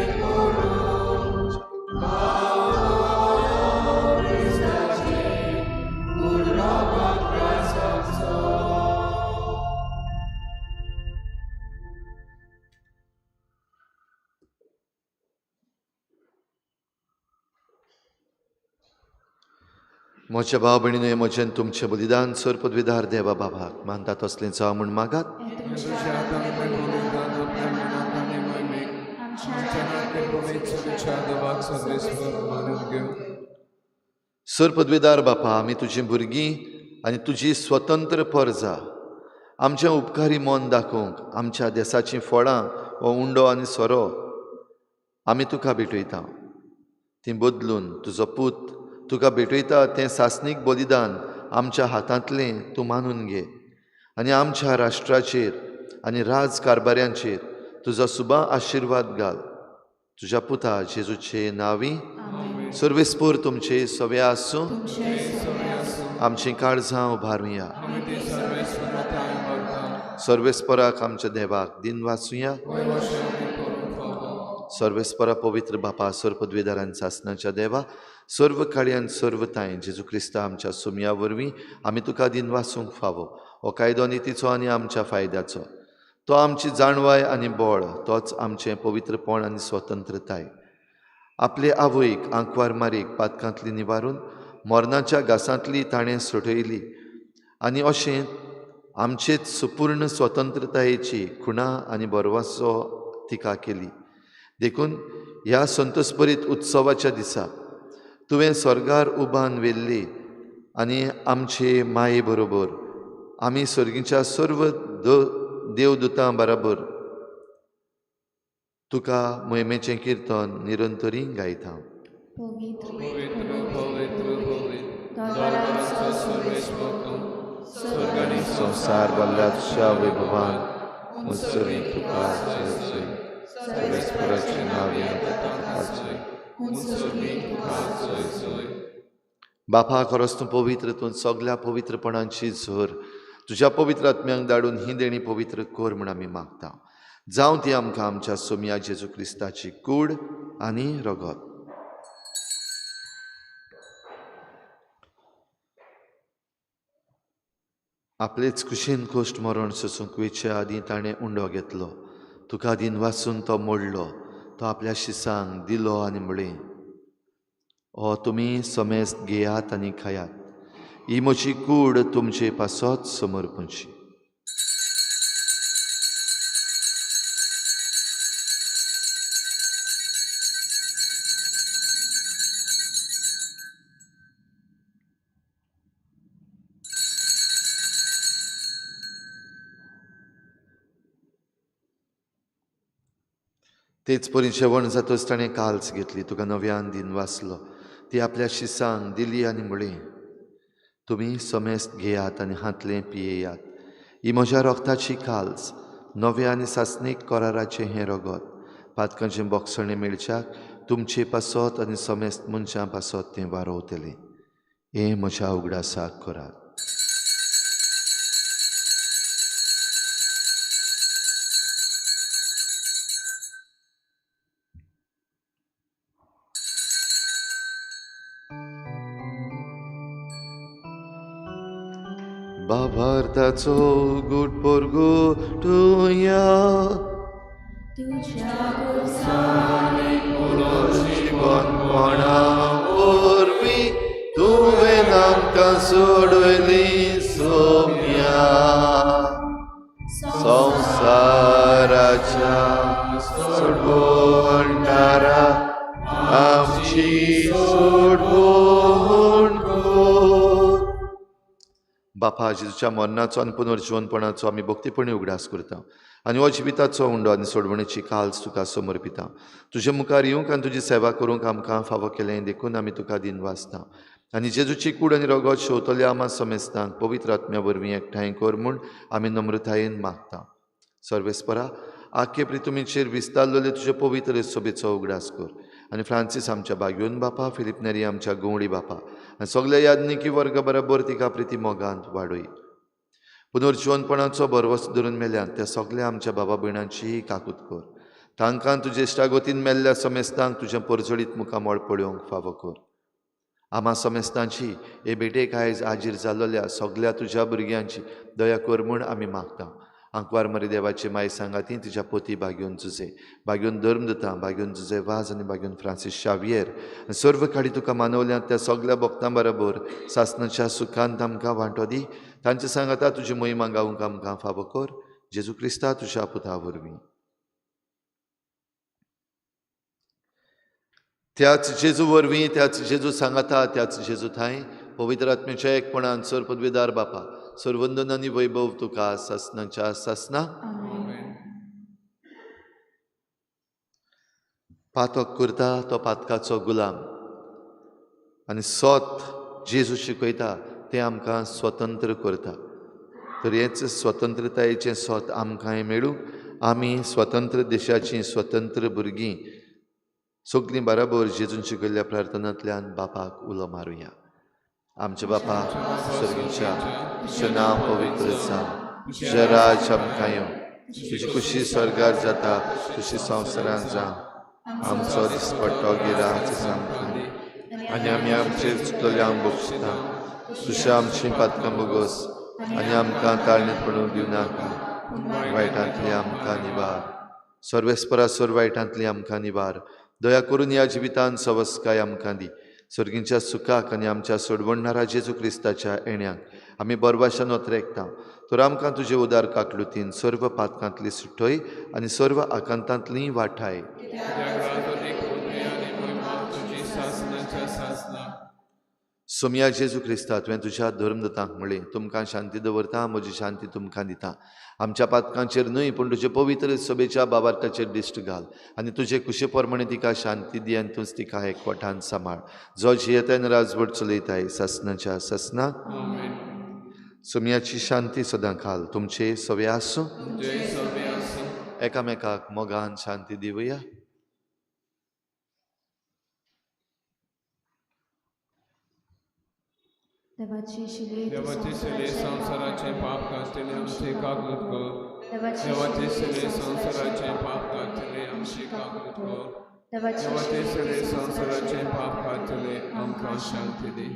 [SPEAKER 2] म्हज्या भाव भयणीनो, म्हजें तुमचें बलिदान सर पदवीदार देवा बाबाक मानता तसलें जावं म्हूण मागात. सर पदवीदार बापा, आमी तुजीं भुरगीं आनी तुजी स्वतंत्र परजां, आमचें उपकारी मोन दाखोवंक आमच्या देशाचीं फळां हो उंडो आनी सोरो आमी तुका भेटयता. तीं बदलून तुजो पूत तुका भेटयता तें सासणीक बलिदान आमच्या हातांतलें तूं मानून घे आनी आमच्या राष्ट्राचेर आनी राजकारबाऱ्यांचेर तुजो सुबा आशिर्वाद घाल. तुज्या पुता जेजूचे नांवी सर्वेस्पूर तुमचे सवे आसूं. आमचीं काळजां उबारुया. सर्वेस्पराक आमच्या देवाक दिन वाचुया. सर्वेस्परा पवित्र बापा, सर पदवीदारांच्या सासणाच्या देवा, सर्व काळ्यान सर्व ताय जेजू क्रिस्ता आमच्या सुमया वरवीं आमी तुका दिन वाचूंक फावो. हो कायदो नितीचो आनी आमच्या फायद्याचो. तो आमची जाणवाय आनी बळ, तोच आमचें पवित्रपण आनी स्वतंत्रताय. आपले आवयक आंकवार मारीक पातकांतली निवारून मरणाच्या घासांतली ताणें सोडयली आनी अशें आमचेच सुपूर्ण स्वतंत्रतायेची खुणा आनी बरवासो तिका केली. देखून ह्या संतोषभरीत उत्सवाच्या दिसा तुवें स्वर्गार उबान वेल्ली आनी आमचे माये बरोबर आमी सर्गीच्या सर्व देवदूतां बरोबर तुका मोहिमेचें किर्तन निरंतरी गायता.
[SPEAKER 8] पवित्र
[SPEAKER 2] स्वर्ग आनी संसार भल्ल्या तुझ्या वैभवान मुसरी तुका जय सर्वेस्पराचे नावे तुका जय मुसरी तुका जय बापा खरोच तूं पवित्र, तूं सगळ्या पवित्रपणांची झर तुज्या पवित्र आत्म्यांक धाडून ही देणी पवित्र कर म्हूण आमी मागता. जावं ती आमकां आमच्या सोम्या जेजू क्रिस्ताची कूड आनी रगत. आपलेच कुशीन कोश्ट मरण सोसूंक वेचे आदीं ताणें उंडो घेतलो. तुका दिन वाचून तो मोडलो. तो आपल्या शिसांक दिलो आनी म्हळें, ओ तुमी समेस्त घेयात आनी खायात. ही म्हजी कूड तुमचे पासत समर्पणची. तेच परी जेवण जातच ताणें काल्स घेतली. तुका नव्यान दिन वाचलो. ती आपल्या शिसांक दिली आनी म्हळें, तुमी समेस्त घेयात आनी हातलें पियेयात. ही म्हज्या रोगताची काल्स, नव्या आनी सासणीक कराराचें हें रगत. पातकांचें बोगसणें मेळच्याक तुमचे पासत आनी समेस्त मनशां पासत तें वारोवतलें. हें म्हज्या उगडासाक करात. बाबार्थाचो गूट पोरगोटुया जीवनपणा वरवीं तुवें आमकां सोडली सोम्या संवसाराच्या सोडवणदारा आमची सोडवण कर. बापा जेजूच्या मरणाचो आनी पुनर्जीवनपणाचो आमी भक्तीपणी उगडास करता आनी हो जिविताचो उंडो आनी सोडवणेची काल्स तुका समर्पिता. तुजे मुखार येवंक आनी तुजी सेवा करूंक आमकां फावो केलें देखून आमी तुका दिन वाचता. आनी जेजूची कूड आनी रगत शेवतल्या आमा समेस्तांक पवित्र आत्म्या वरवीं एकठांय कर म्हूण आमी नम्रतायेन मागता. सर्वेस्परा आख्खे प्रितुमीचेर विस्तारलेले तुजे पवित्र सोबेचो उगडास कर. आनी फ्रांसीस आमच्या बागयोन बापा, फिलिप नेरी आमच्या गवळी बापा आनी सगळे यादनिकी वर्ग बरोबर तिका प्रिती मोगांत वाडय. पुनर्जीवनपणाचो बरवस धरून मेल्यात त्या सगळ्या आमच्या बाबा भयणांची काकूत कर. तांकां तुजे इश्टागोतीन मेल्ल्या समेस्तांक तुजें परजळीत मुखामोळ पळोवंक फावो कर. आमा समेस्तांची हे भेटेक आयज हाजीर जाल्ल्या सगळ्या तुज्या भुरग्यांची दया कर म्हूण आमी मागता. आंकवार मरी देवाची माय सांगाती तिच्या पोती बागयोन जुजे, बागयोन धर्मदता, बागयोन जुजे वाज आनी बागयोन फ्रांसीस शावियर आनी सर्व काडी तुका मानवल्यात त्या सगळ्या भक्तां बरोबर सासणाच्या सुखांत आमकां वांटो दी. तांचे सांगाता तुजी मोहिमा गावंक आमकां फावो कर. जेजू क्रिस्ता तुज्या पुता वरवीं. त्याच जेजू वरवीं, त्याच जेजू सांगाता, त्याच जेजू थंय पवित्र आत्म्याच्या एकपणान सर पदवीदार बापा, सर्वंदन आनी वैभव तुका सासणाच्या सासना. पातक करता तो पातकाचो गुलाम आनी सोत जेजू शिकयता तें आमकां स्वतंत्र करता. तर हेच स्वतंत्रतायेचें सोत आमकांय मेळूं. आमी स्वतंत्र देशाचीं स्वतंत्र भुरगीं सगळीं बराबर जेजून शिकयल्ल्या प्रार्थनांतल्यान बापाक उलो मारुया. आमच्या बापा सर्गीच्या तुजें नांव पवित्र जावं, तुजें राज आमकां येवं, तुजी खुशी स्वर्गार जाता तशी संवसारांत जावं. आमचो दिसपट्टो गिराय आमकां दी आनी आमी आमचेर चुकलेल्यांक बक्षिता. तुजें आमचीं पातकां बोगोस आनी आमकां ताळणेंत पडूंक दिवनाका. वायटांतली आमकां निवार. सर्वेस्परा सर वायटांतली आमकां निवार. दया करून ह्या जिवितांत सवस्काय आमकां दी. सर्गींच्या सुखाक आनी आमच्या सोडवणहारा जेजू क्रिस्ताच्या येण्याक आमी बरभाशान वतरेकता. तर आमकां तुजे उदार काकलुतीन सर्व पातकांतली सुटय आनी सर्व आकांतांतली वाठाय. सोम्या जेजू क्रिस्ता तुवें तुज्या धर्मदतांक म्हणलें, तुमकां शांती दवरता, म्हजी शांती तुमकां दिता. आमच्या पातकांचेर न्हय पूण तुजे पवित्र सभेच्या बाबार्थाचेर दिश्ट घाल आनी तुजे कुशे प्रमाणे तिका शांती दी आनी तूंच तिका एकवटान सांबाळ. जो जियेताय राजवट चलयताय सासणाच्या सासना. सुमयाची शांती सदां काल तुमचे सवे आसूं.
[SPEAKER 10] तुमचे सगळे आसूं.
[SPEAKER 2] एकामेकाक मोगान शांती दिवया.
[SPEAKER 8] देवाची शिले
[SPEAKER 10] देवाचे शिले संसाराचे पाप काढले आमचे कागद कर. देवाचे शिले संसाराचे पाप काढले आमचे कागद कर. देवाचे शिले संसाराचे पाप काढले आमकां शांती दी.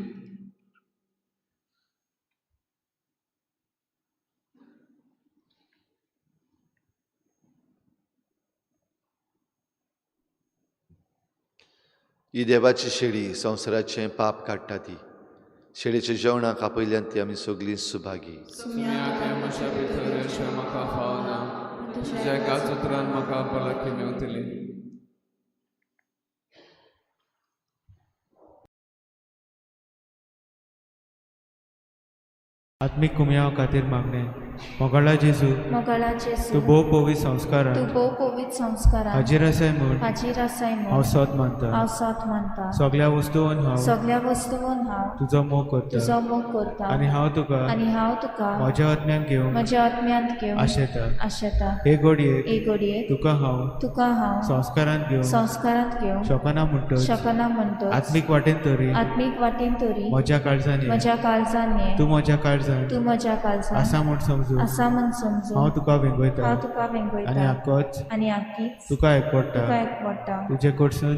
[SPEAKER 2] ही देवाची शेळी संवसाराचें पाप काडटा ती. शेळीच्या जेवणाक आपयल्यान ती आमी सगळीं सुभागी.
[SPEAKER 10] सुम्या म्हज्या भितर यशो म्हाका फावना. तुज्या एका उतरान म्हाका भलायकी मेवतली.
[SPEAKER 11] आत्मीक कुमयाव खातीर मागणे. मोगाळा जेजू, तूं भोव पवित्र संस्कारांत हाजीर आसाय म्हूण हांव सोत मानता. सगळ्या वस्तूंत हांव तुजो मोग करता आनी हांव तुका म्हज्या आत्म्यान घेवंक आशेता. हे घडयेक तुका हांव संस्कारांत घेवंक शकना म्हणटच आत्मीक वाटेन तरी म्हज्या काळजांनी तूं म्हज्या काळजांत आसा म्हूण समजून हांव तुका वेंगयता आनी आख्खीच तुका एकवडटा. तुजे कडसून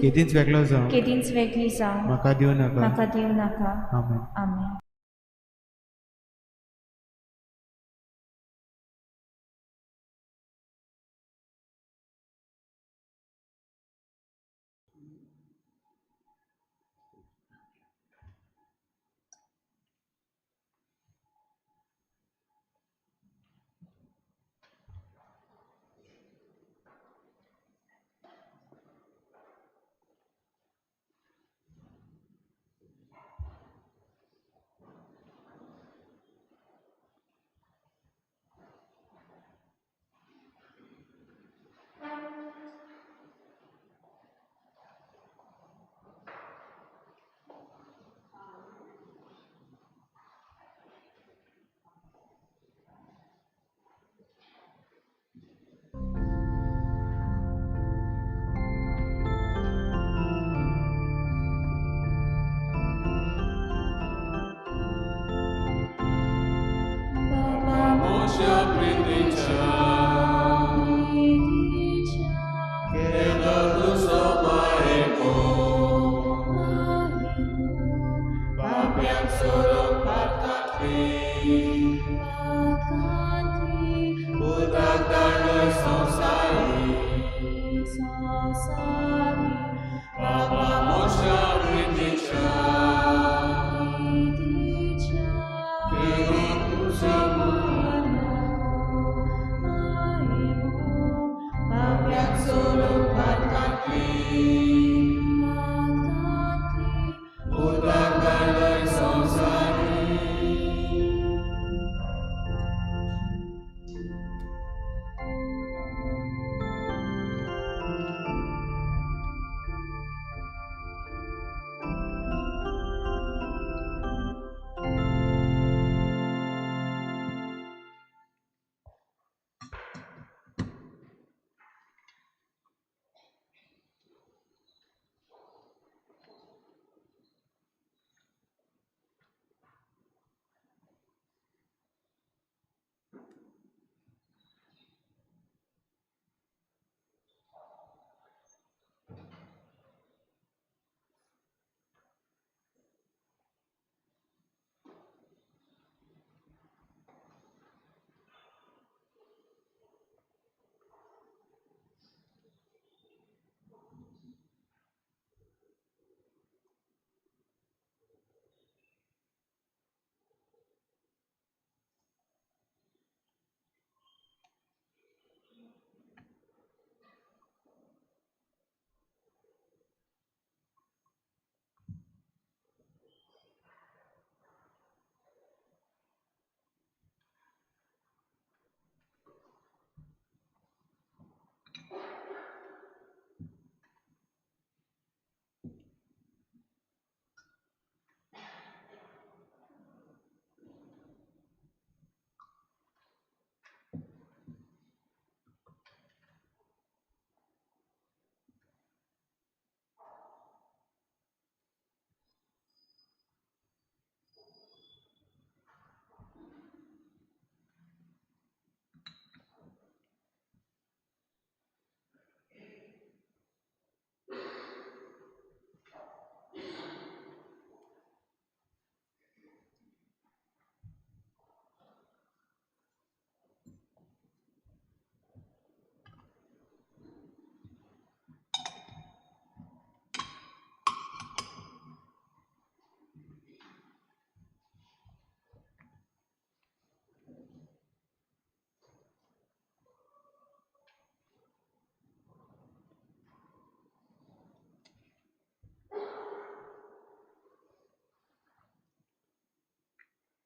[SPEAKER 11] केदींच वेगळो जावं म्हाका दिवं नाका. आमेन.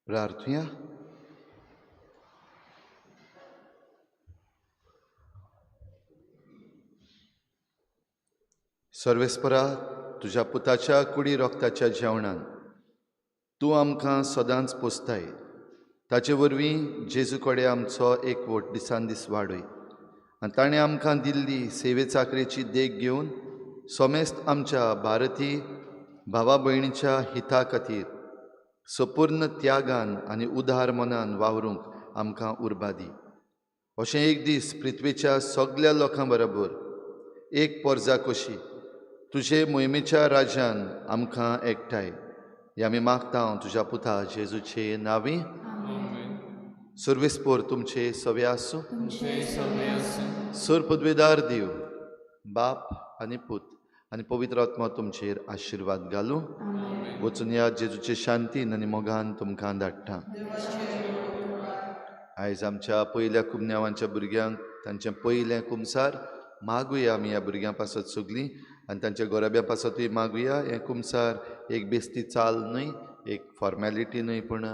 [SPEAKER 2] प्रार्थूया. सर्वेस्परा, तुझ्या पुताच्या कुडी रोगताच्या जेवणान तूं आमकां सदांच पोसताय. ताचे वरवीं जेजू कडेन आमचो एकवट दिसान दीस वाडय आनी ताणें आमकां दिल्ली सेवे चाकरेची देख घेवन सोमेस्त आमच्या भारतीय भावा भयणीच्या हिता खातीर संपूर्ण त्यागान आनी उदार मनान वावरूंक आमकां उर्बा दी. अशें एक दीस पृथ्वीच्या सगळ्या लोकां बरोबर एक पोरजा कशी तुजे मोहिमेच्या राज्यान आमकां एकठांय. हें आमी मागता तुज्या पुता जेजूचे नांवी. सर्वेस्पोर तुमचे सवे आसूं. सर पदवेदार देव बाप आनी पूत आनी पवित्र आत्मा तुमचेर आशिर्वाद घालूं. वचून या जेजूचे शांतीन आनी मोगान तुमकां धाडटा. आयज आमच्या पयल्या कुमन्यावांच्या भुरग्यांक तांचें पयलें कुमसार मागुया आमी ह्या भुरग्यां पासत सगलीं आनी तांच्या गोराब्या पासतूय मागुया. हें कुमसार एक बेस्ती चाल न्हय, एक फॉर्मेलिटी न्हय, पूण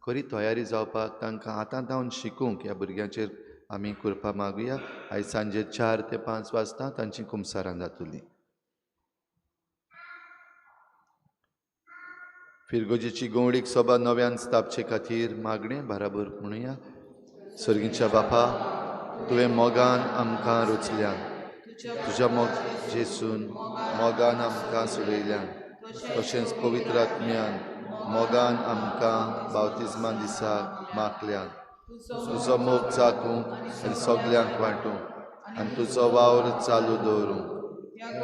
[SPEAKER 2] खरी तयारी जावपाक तांकां आतां जावन शिकूंक ह्या भुरग्यांचेर आमी कृपा मागुया. आयज सांजे 4 ते 5 वाजता तांचीं कुमसारां जातलीं. फिरगोजेची गवळीक सभा नव्यान स्थापचे खातीर मागणें बराबर म्हणुया. सर्गीच्या बापा, तुवें मोगान आमकां रुचल्यान, तुज्या जेसून मोगान आमकां सोडयल्यान, तशेंच पवित्र आत्म्यान मोगान आमकां बावतिजमा दिसाक मागल्यान. तुजो मोग चाखूंक आनी सगल्यांक वांटूंक आनी तुजो वावर चालू दवरूंक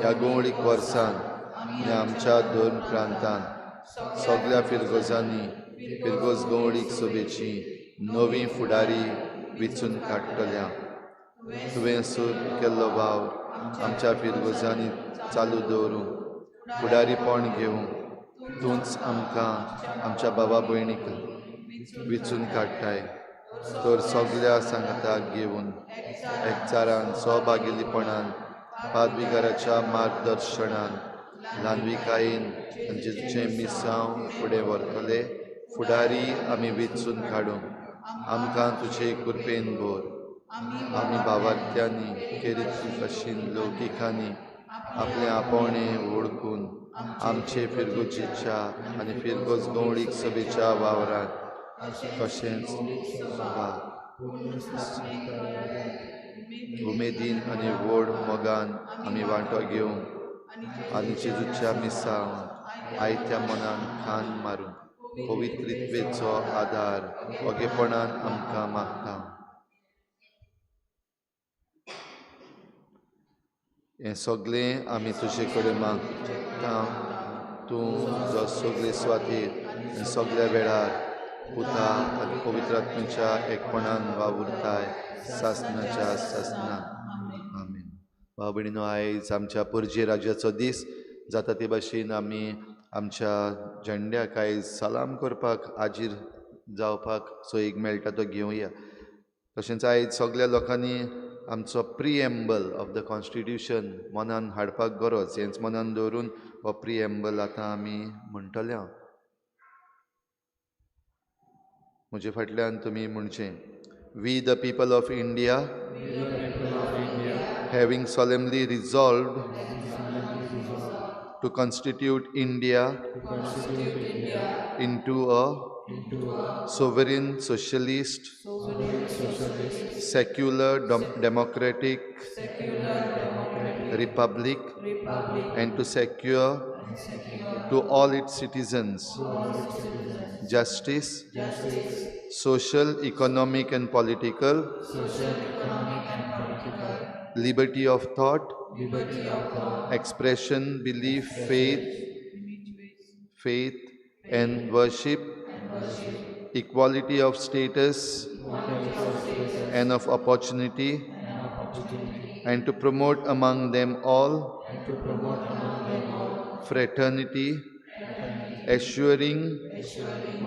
[SPEAKER 2] ह्या गवळीक वर्सान आनी आमच्या दोन प्रांतांत सगळ्या फिरगोजांनी फिरगोज गवळीक सभेची नवी फुडारी वेंचून काडटल्या. तुवें सुरू केल्लो वावर आमच्या फिरगोजांनी चालू दवरूंक फुडारीपण घेवंक तूंच आमकां आमच्या भावा भयणीक वेंचून काडटाय. तर सगळ्या सांगाताक घेवन एकचारान सहभागिलीपणान पादविकाराच्या मार्गदर्शनान ल्हानविकायेन आनी जेजूचें मिसांव फुडें व्हरतले. फुडारी आमी वेंचून काडूंक आमकां तुजे कृपेन भर. आमी भावार्थ्यांनी खेरीत भाशेन लौकिकांनी आपलें आपोवणें ओळखून आमचे फिरगोजेच्या आनी फिरगोज गवळीक सभेच्या वावरांत तशेंच उमेदीन आनी व्हड मोगान आमी वांटो घेवंक आनी जेजूच्या मिसांव आयत्या मनान खान मारूंक पवित्रित्वेचो आदार ओगेपणान आमकां मागता. हें सगळें आमी तुजे कडेन मागता. तूं जो सगळे सुवातेर आनी सगळ्या वेळार पुता आनी पवित्र आत्म्याच्या एकपणान वावुरताय सासणाच्या सासणान. आमीन. भाव भयणीनो, आयज आमच्या परजे राज्याचो दीस जाता ते भाशेन आमी आमच्या झेंड्याक आयज सलाम करपाक हाजीर जावपाक सो एक मेळटा तो घेवया. तशेंच आयज सगळ्या लोकांनी आमचो प्रिएम्बल ऑफ द कॉन्स्टिट्यूशन मनान हाडपाक गरज. हेंच मनान दवरून हो प्रिएम्बल आतां आमी म्हणटले. म्हजे फाटल्यान तुमी म्हणचें. We the people of India having solemnly resolved to constitute India into a sovereign socialist secular democratic republic and to secure to all its citizens justice, social, economic and political liberty of thought, expression, belief, faith and worship, equality of status and of opportunity, and to promote among them all fraternity, assuring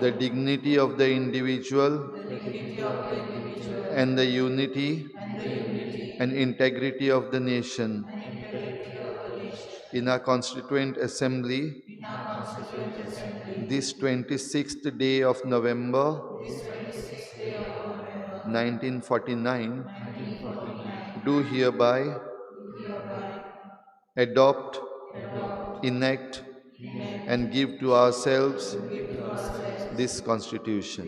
[SPEAKER 2] the dignity of the individual and the unity and integrity of the nation. In our constituent assembly, this 26th day of November 1949, do hereby adopt, enact, and give to ourselves this Constitution.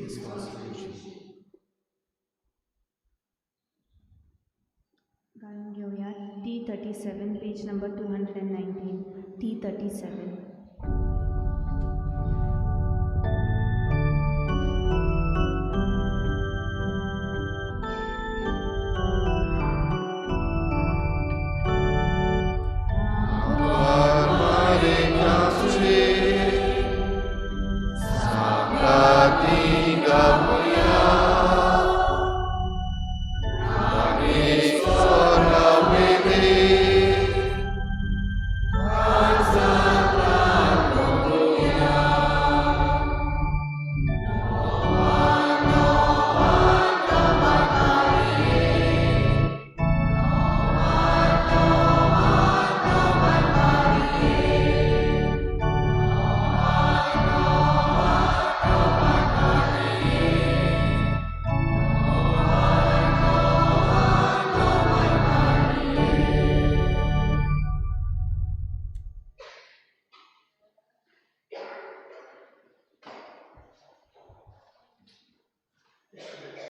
[SPEAKER 8] गायन घेऊया T37 page number 219 T37